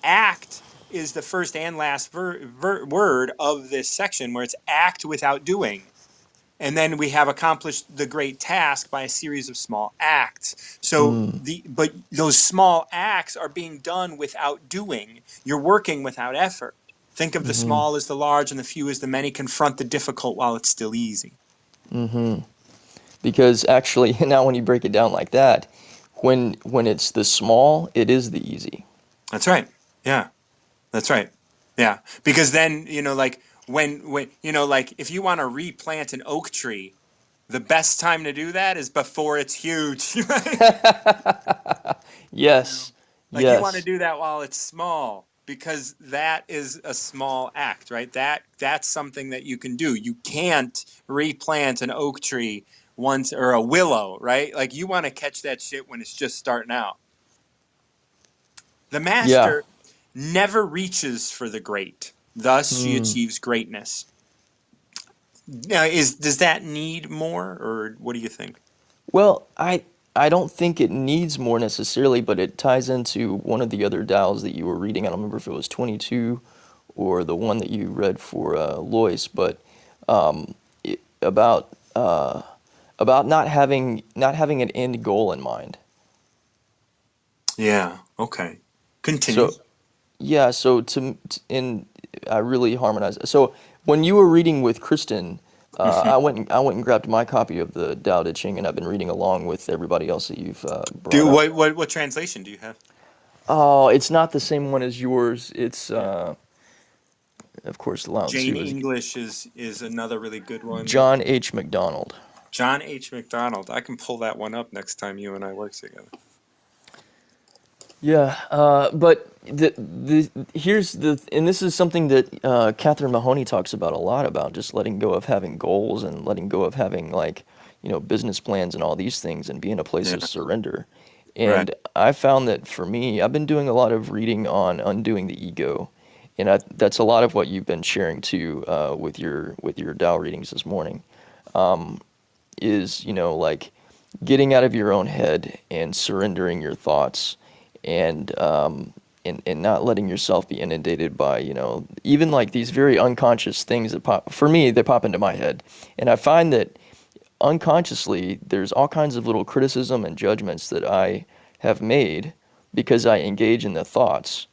act is the first and last word of this section, where it's act without doing. And then we have accomplished the great task by a series of small acts. So Mm, but those small acts are being done without doing. You're working without effort. Think of the mm-hmm, small as the large and the few as the many. Confront the difficult while it's still easy. mm-hmm. Because actually, now when you break it down like that, when it's the small, it is the easy. That's right. Yeah. That's right. Yeah. Because then, like when like if you want to replant an oak tree, the best time to do that is before it's huge. you know, Yes, like you want to yes. do that while it's small, because that is a small act, right? That's something that you can do. You can't replant an oak tree once, or a willow, right? Like you want to catch that shit when it's just starting out. The Yeah. master never reaches for the great. Thus she Hmm. achieves greatness. Now, does that need more, or what do you think? Well, I don't think it needs more necessarily, but it ties into one of the other DAOs that you were reading. I don't remember if it was 22 or the one that you read for Lois, but about not having an end goal in mind. Yeah. Okay. Continue. So yeah, so and I really harmonize. So when you were reading with Kristen, Hmm. I went and grabbed my copy of the Tao Te Ching, and I've been reading along with everybody else that you've brought Do up. what translation do you have? Oh, it's not the same one as yours. It's Yeah. of course Lao Jane Tzu is English is another really good one. John H. MacDonald. John H. MacDonald. I can pull that one up next time you and I work together. Yeah, but the here's the and this is something that Catherine Mahoney talks about a lot about just letting go of having goals and letting go of having like business plans and all these things and be in a place Yeah. of surrender. Right. And I found that for me, I've been doing a lot of reading on undoing the ego, and that's a lot of what you've been sharing too with your Tao readings this morning. Is like getting out of your own head and surrendering your thoughts and and not letting yourself be inundated by even like these very unconscious things that pop for me they pop into my head, and I find that unconsciously there's all kinds of little criticism and judgments that I have made because I engage in the thoughts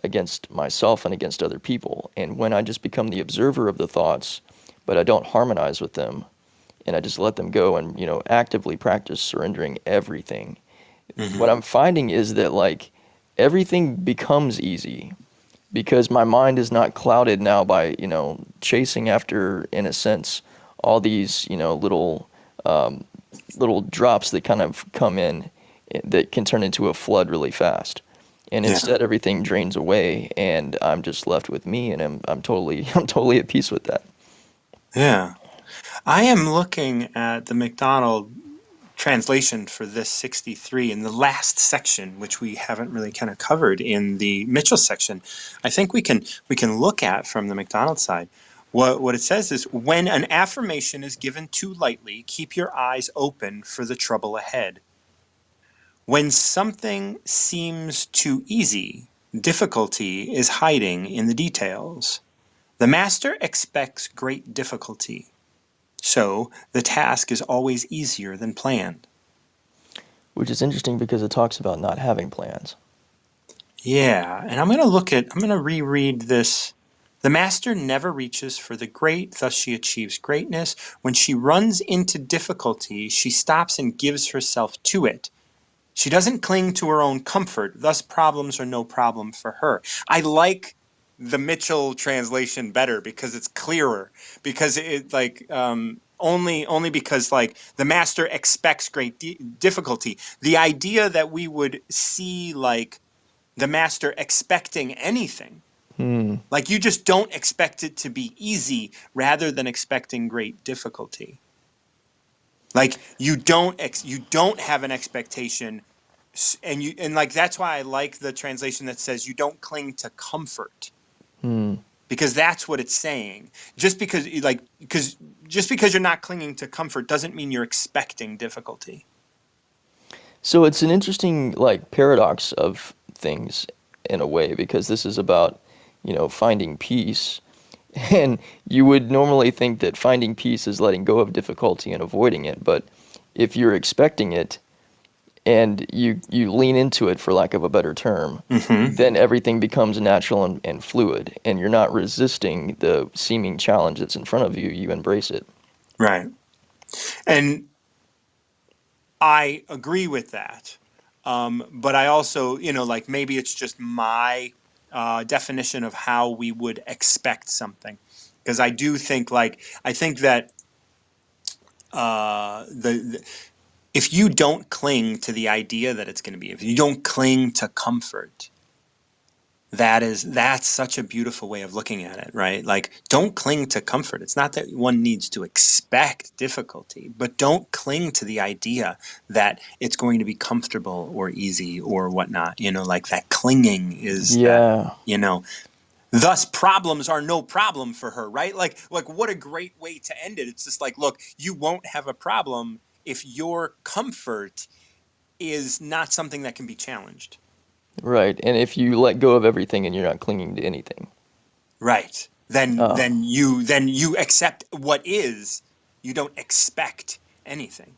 against myself and against other people. And when I just become the observer of the thoughts but I don't harmonize with them and I just let them go and actively practice surrendering everything, Hmm. what I'm finding is that like everything becomes easy because my mind is not clouded now by chasing after, in a sense, all these little drops that kind of come in that can turn into a flood really fast. And Yeah. instead everything drains away and I'm just left with me, and I'm totally I'm totally at peace with that. Yeah. I am looking at the McDonald translation for this 63 in the last section, which we haven't really kind of covered in the Mitchell section. I think we can look at from the McDonald side. What it says is, when an affirmation is given too lightly, keep your eyes open for the trouble ahead. When something seems too easy, difficulty is hiding in the details. The master expects great difficulty, so the task is always easier than planned. Which is interesting because it talks about not having plans. Yeah, and I'm going to reread this. The master never reaches for the great, thus she achieves greatness. When she runs into difficulty, she stops and gives herself to it. She doesn't cling to her own comfort, thus problems are no problem for her. I like the Mitchell translation better because it's clearer, because it like only because like the master expects great difficulty. The idea that we would see like the master expecting anything, Hmm. like you just don't expect it to be easy rather than expecting great difficulty. Like you don't have an expectation, and like that's why I like the translation that says you don't cling to comfort, Hmm. because that's what it's saying. Just because you're not clinging to comfort doesn't mean you're expecting difficulty. So it's an interesting like paradox of things in a way, because this is about, finding peace. And you would normally think that finding peace is letting go of difficulty and avoiding it, but if you're expecting it and you lean into it, for lack of a better term, Hmm. then everything becomes natural and fluid, and you're not resisting the seeming challenge that's in front of you. You embrace it. Right. And I agree with that. But I also, like maybe it's just my definition of how we would expect something. Because I do think, I think that the if you don't cling to the idea that it's going to be, if you don't cling to comfort, that's such a beautiful way of looking at it, right? Like, don't cling to comfort. It's not that one needs to expect difficulty, but don't cling to the idea that it's going to be comfortable or easy or whatnot. Like that clinging is that, Yeah. you know, thus problems are no problem for her, right? Like what a great way to end it. It's just like, look, you won't have a problem if your comfort is not something that can be challenged. Right. And if you let go of everything and you're not clinging to anything. Right. Then Oh, then you then you accept what is. You don't expect anything.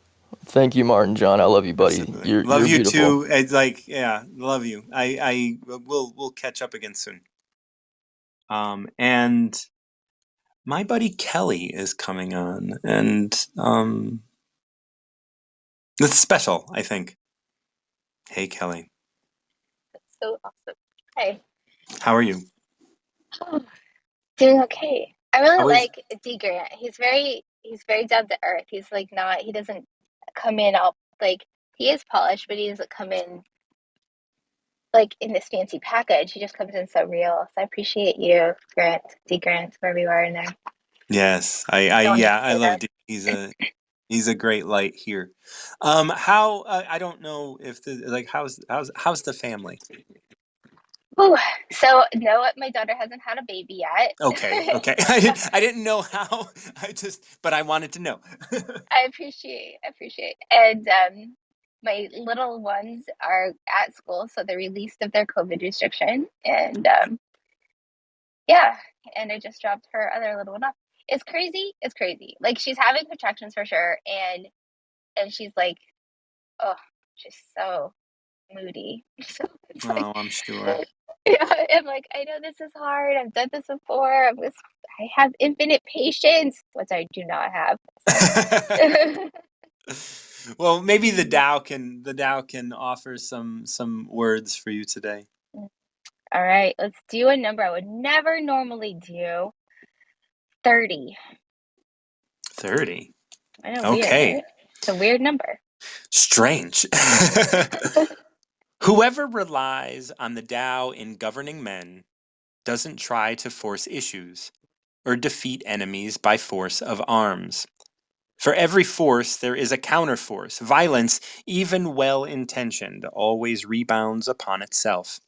thank you, Martin John. I love you, buddy. Absolutely. You're Love you beautiful. too. It's like, yeah, love you. We'll catch up again soon. And my buddy Kelly is coming on, and it's special, I think. Hey, Kelly, So awesome. Hey. how are you? Doing okay. I really How is? like D Grant. He's very down to earth. He's like not he doesn't come in all like he is polished, but he doesn't come in like in this fancy package. He just comes in so real. So I appreciate you, Grant, D Grant, wherever you are in there. Yes, Don't yeah, hesitate I love that. Dave. He's a great light here. How I don't know if the like how's the family? Whew. So no, my daughter hasn't had a baby yet. Okay, okay. I didn't know how. But I wanted to know. I appreciate. And my little ones are at school, so they're released of their COVID restriction. And yeah, and I just dropped her other little one off. It's crazy. It's crazy. Like she's having contractions for sure, and she's like, oh, she's so moody. So it's like, Oh, I'm sure. yeah, I'm like, I know this is hard. I've done this before. I have infinite patience, which I do not have. So. Well, maybe the Dow can offer some words for you today. All right, let's do a number I would never normally do. 30. 30. I know, weird, Okay. right? It's a weird number. Strange. Whoever relies on the Tao in governing men doesn't try to force issues or defeat enemies by force of arms. For every force, there is a counterforce. Violence, even well intentioned, always rebounds upon itself.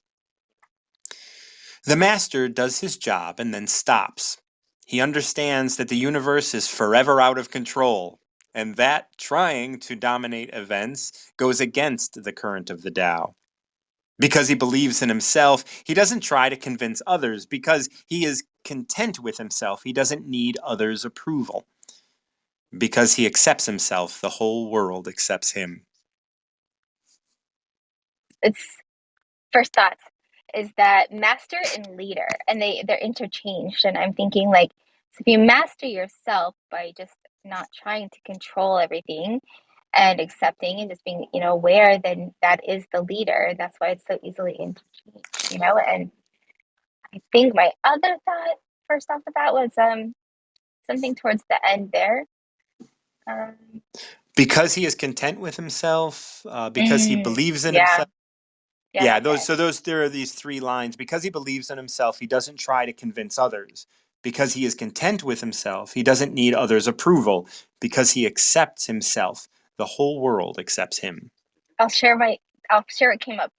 The master does his job and then stops. He understands that the universe is forever out of control, and that trying to dominate events goes against the current of the Tao. Because he believes in himself, he doesn't try to convince others. Because he is content with himself, he doesn't need others' approval. Because he accepts himself, the whole world accepts him. It's first thoughts is that master and leader, and they're interchanged. And I'm thinking like, so if you master yourself by just not trying to control everything and accepting and just being, aware, then that is the leader. That's why it's so easily interchanged. And I think my other thought first off the bat was something towards the end there. Um, Because he is content with himself, because he believes in yeah, himself. yeah, Yeah, that's those it. so those there are these three lines. Because he believes in himself, he doesn't try to convince others. Because he is content with himself, he doesn't need others' approval. Because he accepts himself, the whole world accepts him. I'll share my I'll share what came up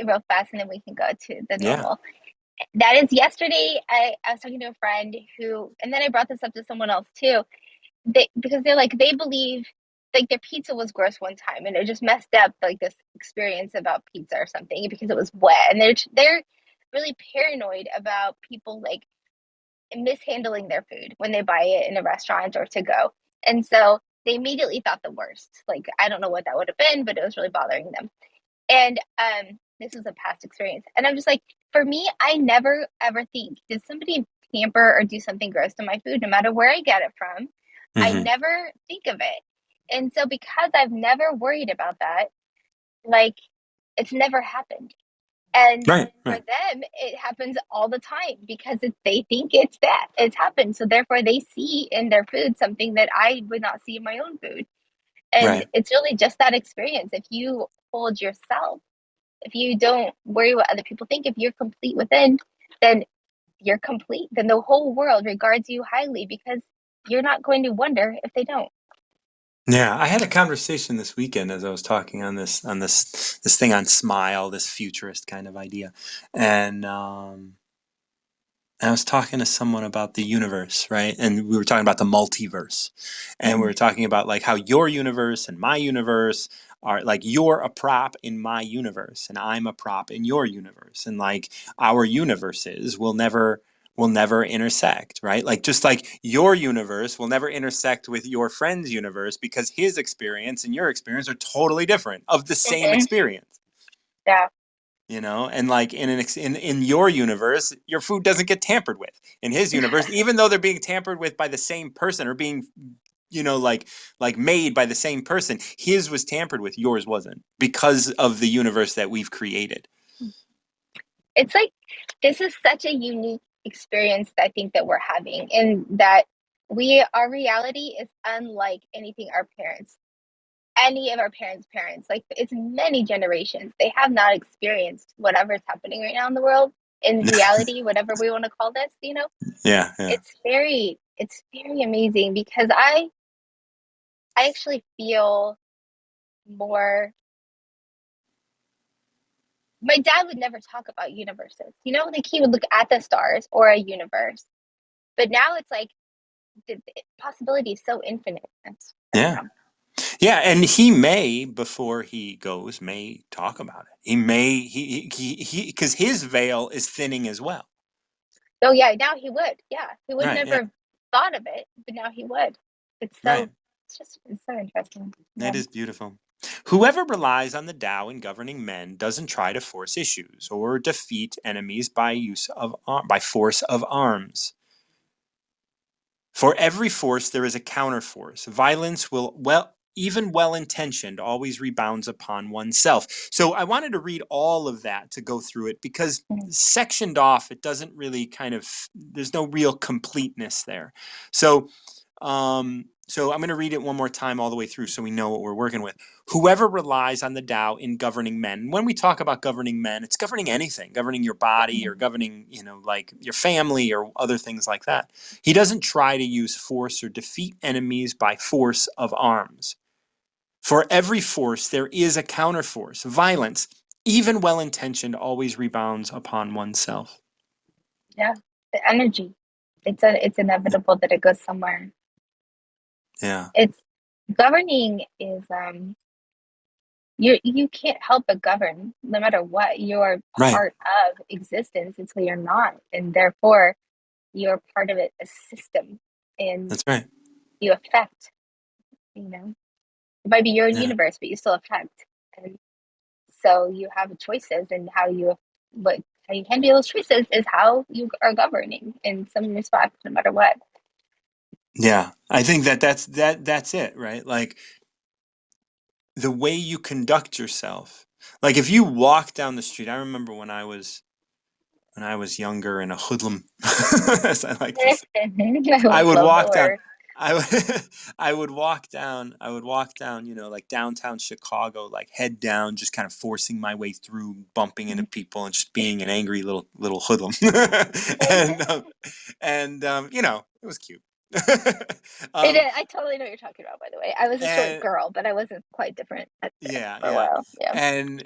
real fast, and then we can go to the Yeah. normal. That is yesterday. I was talking to a friend who, and then I brought this up to someone else too. Because they believe like their pizza was gross one time, and it just messed up like this experience about pizza or something because it was wet, and they're really paranoid about people like mishandling their food when they buy it in a restaurant or to go, and so they immediately thought the worst. Like I don't know what that would have been, but it was really bothering them. And this was a past experience. And I'm just like, for me, I never ever think, did somebody tamper or do something gross to my food, no matter where I get it from? I Hmm. never think of it. And so because I've never worried about that, like it's never happened. And Right, for right, them, it happens all the time because they think it's happened. So therefore, they see in their food something that I would not see in my own food. And right. it's really just that experience. If you hold yourself, if you don't worry what other people think, if you're complete within, then you're complete. Then the whole world regards you highly because you're not going to wonder if they don't. Yeah, I had a conversation this weekend as I was talking on this thing on smile, this futurist kind of idea, and I was talking to someone about the universe, right? And we were talking about the multiverse. And we Mm-hmm. were talking about like how your universe and my universe are like you're a prop in my universe and I'm a prop in your universe. And like our universes will never intersect, right? Like just like your universe will never intersect with your friend's universe because his experience and your experience are totally different of the same Mm-hmm. experience. Yeah. you know, and like in your universe, your food doesn't get tampered with. In his universe, even though they're being tampered with by the same person or being, you know, like made by the same person, his was tampered with, yours wasn't, because of the universe that we've created. It's like this is such a unique experience that I think that we're having, and that our reality is unlike anything our parents, any of our parents, like it's many generations. They have not experienced whatever's happening right now in the world, in reality, whatever we want to call this, you know. Yeah, yeah. It's very amazing because I actually feel more. My dad would never talk about universes, you know, like he would look at the stars or a universe. But now it's like the possibility is so infinite. I don't Yeah. know. Yeah, and he may, before he goes, may talk about it. He may, because his veil is thinning as well. Oh yeah, now he would. Yeah, he would Right. never Yeah. have thought of it, but now he would. It's Right. so. It's so interesting. That Yeah. is beautiful. Whoever relies on the Tao in governing men doesn't try to force issues or defeat enemies by by force of arms. For every force, there is a counterforce. Violence will, even well intentioned, always rebounds upon oneself. So I wanted to read all of that to go through it because Mm. sectioned off, it doesn't really there's no real completeness there. So so I'm going to read it one more time all the way through so we know what we're working with. Whoever relies on the Tao in governing men. When we talk about governing men, it's governing anything, governing your body or governing, you know, like your family or other things like that. He doesn't try to use force or defeat enemies by force of arms. For every force, there is a counterforce. Violence, even well intentioned, always rebounds upon oneself. Yeah, the energy. It's inevitable that it goes somewhere. Yeah. It's governing is you can't help but govern no matter what. You're Right. part of existence until you're not, and therefore you're part of it, a system, and That's right. you affect. You know, it might be your Yeah. universe, but you still affect, and so you have choices, and what how you handle those choices is how you are governing in some respect, no matter what. Yeah. I think that's it, right? Like the way you conduct yourself. Like if you walk down the street, I remember when I was younger and a hoodlum, as I like to say. I I would love the walk down. word. I would, I would walk down. I would walk down. You know, like downtown Chicago, like head down, just kind of forcing my way through, bumping into people, and just being an angry little hoodlum. and you know, it was cute. It um, is. I totally know what you're talking about, by the way. I was a short and girl, but I wasn't quite different yeah, for a yeah, while. Yeah.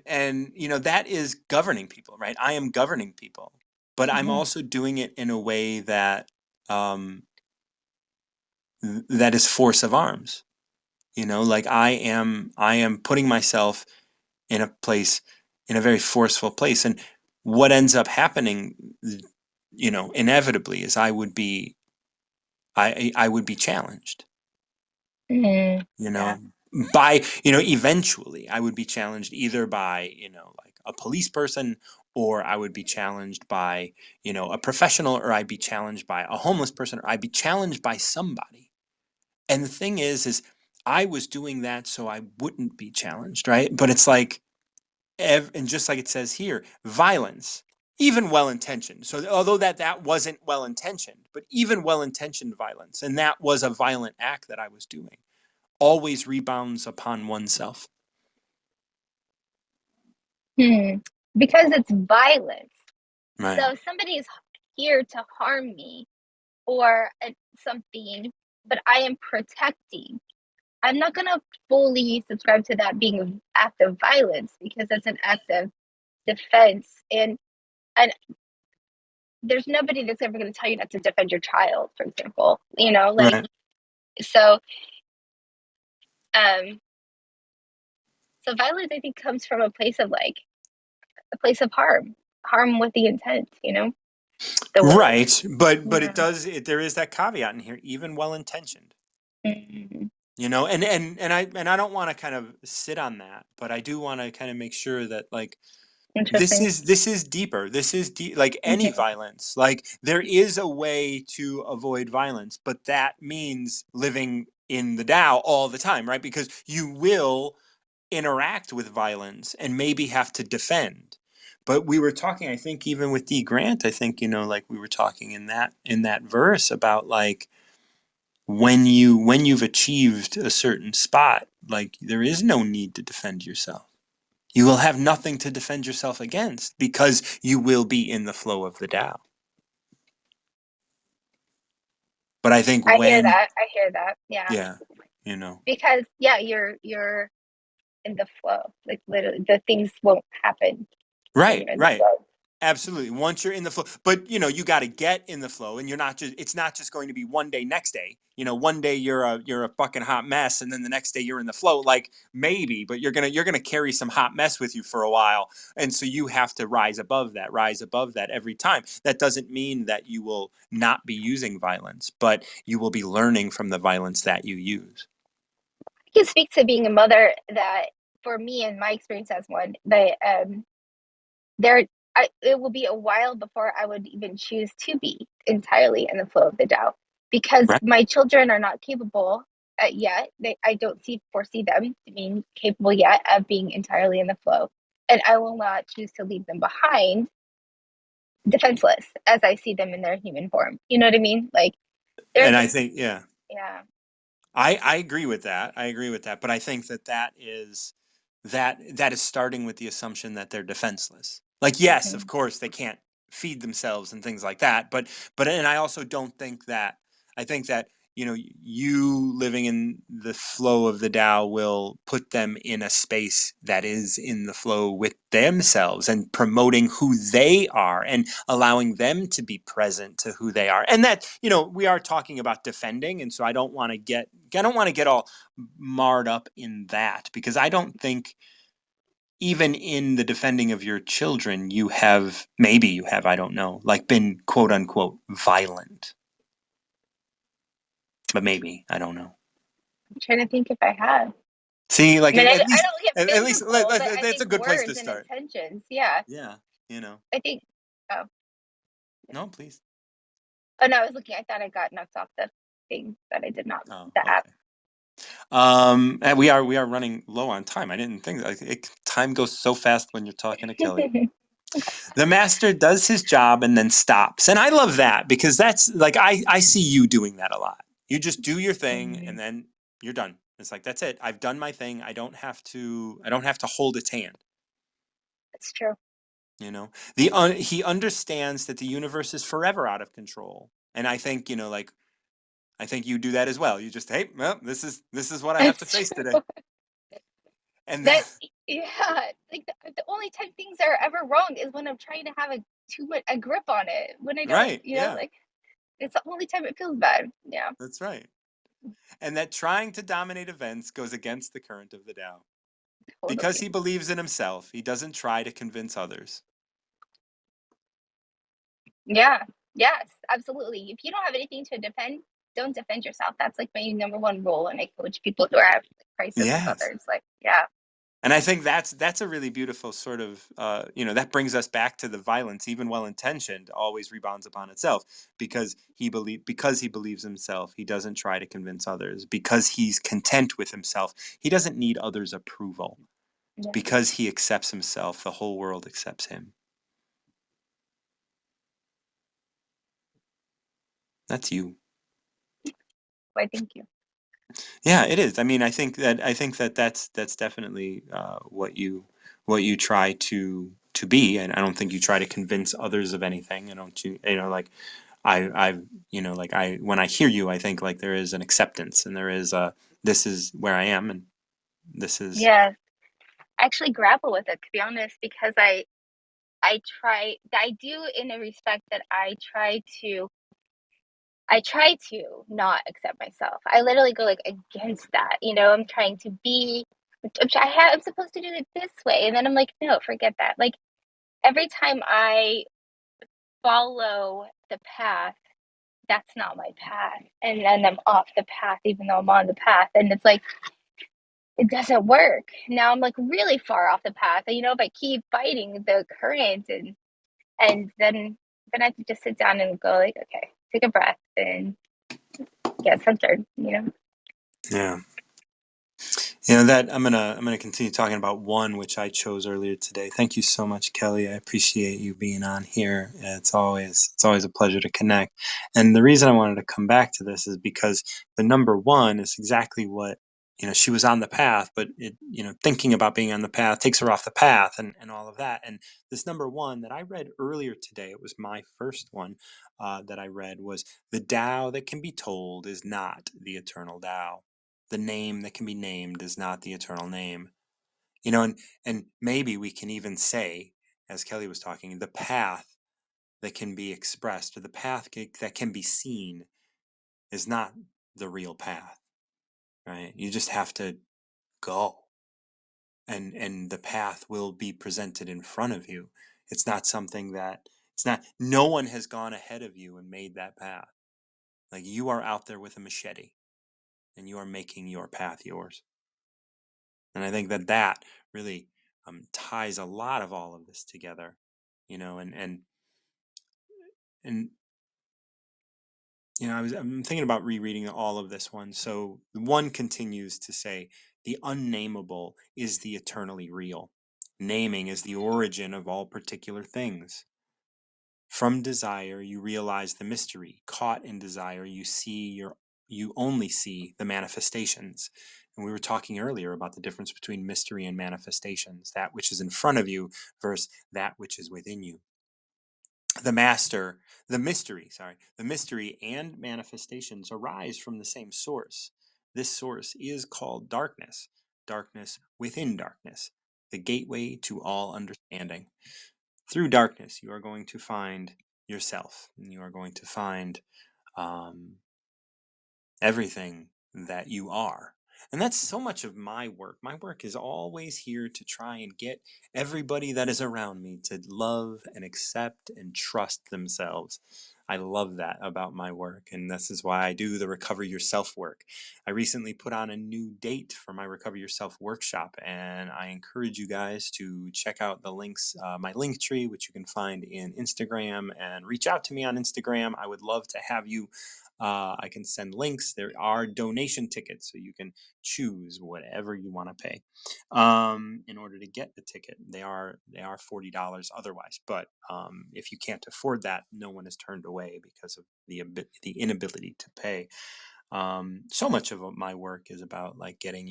and you know that is governing people, right? I am governing people, but I'm Hmm. also doing it in a way that um, that is force of arms. You know, like I am putting myself in a place, in a very forceful place, and what ends up happening, you know, inevitably is I would be challenged. Hmm. You Yeah. know, by, you know, eventually I would be challenged either by, you know, like a police person, or I would be challenged by, you know, a professional, or I'd be challenged by a homeless person, or I'd be challenged by somebody. And the thing is I was doing that so I wouldn't be challenged, right? But it's like, and just like it says here, violence, even well intentioned. So although that wasn't well intentioned, but even well intentioned violence, and that was a violent act that I was doing, always rebounds upon oneself. Hmm. Because it's violence. Right. So if somebody is here to harm me or something, but I am protecting, I'm not going to fully subscribe to that being an act of violence because it's an act of defense. And there's nobody that's ever going to tell you not to defend your child, for example. You know, like, Right. so um so violence, I think, comes from a place of like a place of harm with the intent, you know, the word. Right. But Yeah. there is that caveat in here, even well intentioned. Mhm. You know, and I don't want to kind of sit on that, but I do want to kind of make sure that, like, Interesting. this is deeper. This is like any Hmm. violence. Like there is a way to avoid violence, but that means living in the Tao all the time, right? Because you will interact with violence and maybe have to defend. But we were talking, I think, even with D. Grant, I think, like we were talking in that verse about like when you've achieved a certain spot, like there is no need to defend yourself. You will have nothing to defend yourself against because you will be in the flow of the Tao. But I think I hear when, that. I hear that. Yeah. yeah, you know, Because yeah, you're in the flow. Like literally the things won't happen when right, you're in the right. flow. Absolutely. Once you're in the flow, but you got to get in the flow, and it's not just going to be one day, next day. One day you're a fucking hot mess, and then the next day you're in the flow. Like maybe, but you're gonna carry some hot mess with you for a while, and so you have to rise above that every time. That doesn't mean that you will not be using violence, but you will be learning from the violence that you use. I can speak to being a mother that for me and my experience as one, that there it will be a while before I would even choose to be entirely in the flow of the Tao because Right. my children are not capable yet. I don't foresee them being capable yet of being entirely in the flow, and I will not choose to leave them behind defenseless as I see them in their human form. You know what I mean? Like there's And I think, yeah. yeah. I agree with that. I agree with that. But I think that is starting with the assumption that they're defenseless. Like, yes, of Mhm. course they can't feed themselves and things like that. But and I also don't think that I think that you living in the flow of the Tao will put them in a space that is in the flow with themselves and promoting who they are and allowing them to be present to who they are. And that, we are talking about defending. And so I don't want to get all marred up in that because I don't think even in the defending of your children, maybe you have, I don't know, like been quote unquote violent, but maybe, I don't know. I'm trying to think if I have. See, I like mean, at I least, don't get at least physical, but I that's a think good place to words and start. intentions. Yeah, Yeah, I think. Oh, no, please. oh no, I was looking. I thought I got knocked off the thing, but I did not. Oh, The app. okay. And we are running low on time. I didn't think time goes so fast when you're talking to Kelly. The master does his job and then stops. And I love that because that's like I see you doing that a lot. You just do your thing and then you're done. It's like that's it. I've done my thing. I don't have to hold its hand, It's true. you know. He understands that the universe is forever out of control. And I think, like I think you do that as well. You just, hey, well, this is what I have to It's face true. today. And That that yeah, like the only time things are ever wrong is when I'm trying to have a too much a grip on it. When I don't, right, yeah. like it's the only time it feels bad. Yeah, That's right. And that trying to dominate events goes against the current of the Tao. Because totally. he believes in himself, he doesn't try to convince others. Yeah. Yes, absolutely. If you don't have anything to defend, don't defend yourself. That's like my number one rule, and I coach people who are having crisis with Yes. others. Like, yeah, And I think that's a really beautiful sort of that brings us back to the violence, even well intentioned, always rebounds upon itself because he believes himself, he doesn't try to convince others. Because he's content with himself, he doesn't need others' approval. yeah. Because he accepts himself, the whole world accepts him. That's you. Why? Thank you. Yeah, it is. I mean, I think that that's definitely what you try to be, and I don't think you try to convince others of anything. I don't like like I when I hear you, I think like there is an acceptance, and there is this is where I am, and this is Yeah, I actually grapple with it to be honest, because I do in a respect that I try to not accept myself. I literally go like against that. I'm trying to be. I'm supposed to do it this way, and then I'm like, no, forget that. Like every time I follow the path, that's not my path, and then I'm off the path, even though I'm on the path, and it's like it doesn't work. Now I'm like really far off the path. And if I keep fighting the current and then I have to just sit down and go like, okay, take a breath and get centered. Yeah. That I'm gonna continue talking about one which I chose earlier today. Thank you so much, Kelly. I appreciate you being on here. It's always a pleasure to connect. And the reason I wanted to come back to this is because the number one is exactly what she was on the path, but thinking about being on the path takes her off the path and all of that. And this number one that I read earlier today, it was my first one that I read, was the Tao that can be told is not the eternal Tao. The name that can be named is not the eternal name. And maybe we can even say, as Kelly was talking, the path that can be expressed, or the path that can be seen, is not the real path, right? You just have to go, and the path will be presented in front of you. It's not something that it's not. No one has gone ahead of you and made that path. Like, you are out there with a machete, and you are making your path yours. And I think that really ties a lot of all of this together, and I'm thinking about rereading all of this one. So one continues to say, the unnamable is the eternally real. Naming is the origin of all particular things. From desire, you realize the mystery. Caught in desire, you only see the manifestations. And we were talking earlier about the difference between mystery and manifestations, that which is in front of you versus that which is within you. The mystery and manifestations arise from the same source. This source is called darkness, darkness within darkness, the gateway to all understanding. Through darkness, you are going to find yourself, and you are going to find um, everything that you are. And that's so much of my work. My work is always here to try and get everybody that is around me to love and accept and trust themselves. I love that about my work, and this is why I do the Recover Yourself work. I recently put on a new date for my Recover Yourself workshop, and I encourage you guys to check out the links, my link tree, which you can find in Instagram, and reach out to me on Instagram. I would love to have you. I can send links. There are donation tickets, so you can choose whatever you want to pay in order to get the ticket. They are $40 otherwise, but if you can't afford that, no one is turned away because of the inability to pay. So much of my work is about like getting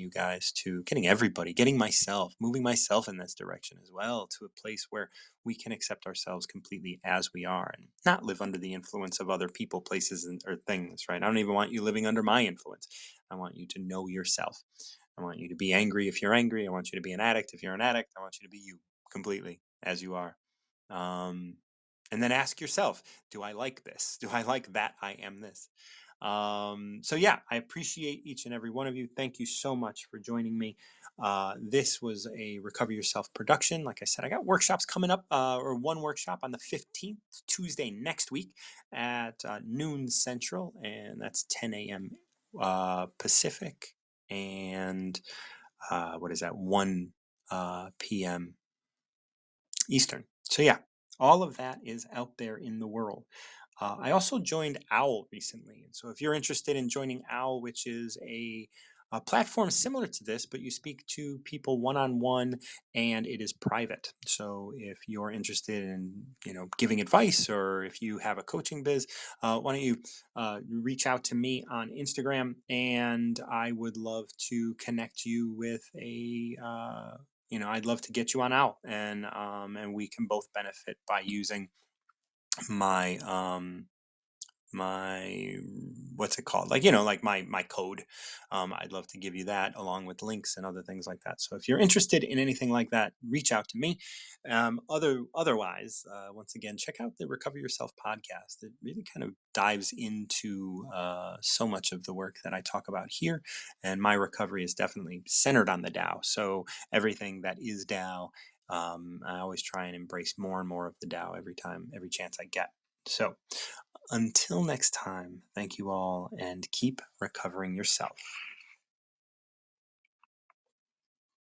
everybody, getting myself, moving myself in this direction as well, to a place where we can accept ourselves completely as we are and not live under the influence of other people, places, or things, right? I don't even want you living under my influence. I want you to know yourself. I want you to be angry if you're angry. I want you to be an addict if you're an addict. I want you to be you completely as you are. Um, and then ask yourself, do I like this? Do I like that I am this? So yeah, I appreciate each and every one of you. Thank you so much for joining me. This was a Recover Yourself production. Like I said, I got workshops coming up, or one workshop on the 15th, Tuesday next week at noon Central, and that's 10 a.m. Pacific, and what is that, 1 p.m. Eastern. So yeah, all of that is out there in the world. I also joined OWL recently. And so if you're interested in joining OWL, which is a platform similar to this, but you speak to people one-on-one and it is private. So if you're interested in, giving advice, or if you have a coaching biz, why don't you reach out to me on Instagram, and I would love to connect you with I'd love to get you on out, and we can both benefit by using my my what's it called, like my code. I'd love to give you that along with links and other things like that. So if you're interested in anything like that, reach out to me. Otherwise, once again, check out the Recover Yourself podcast. It really kind of dives into so much of the work that I talk about here, and my recovery is definitely centered on the Tao. So everything that is Tao, I always try and embrace more and more of the Tao every chance I get. So until next time, thank you all, and keep recovering yourself.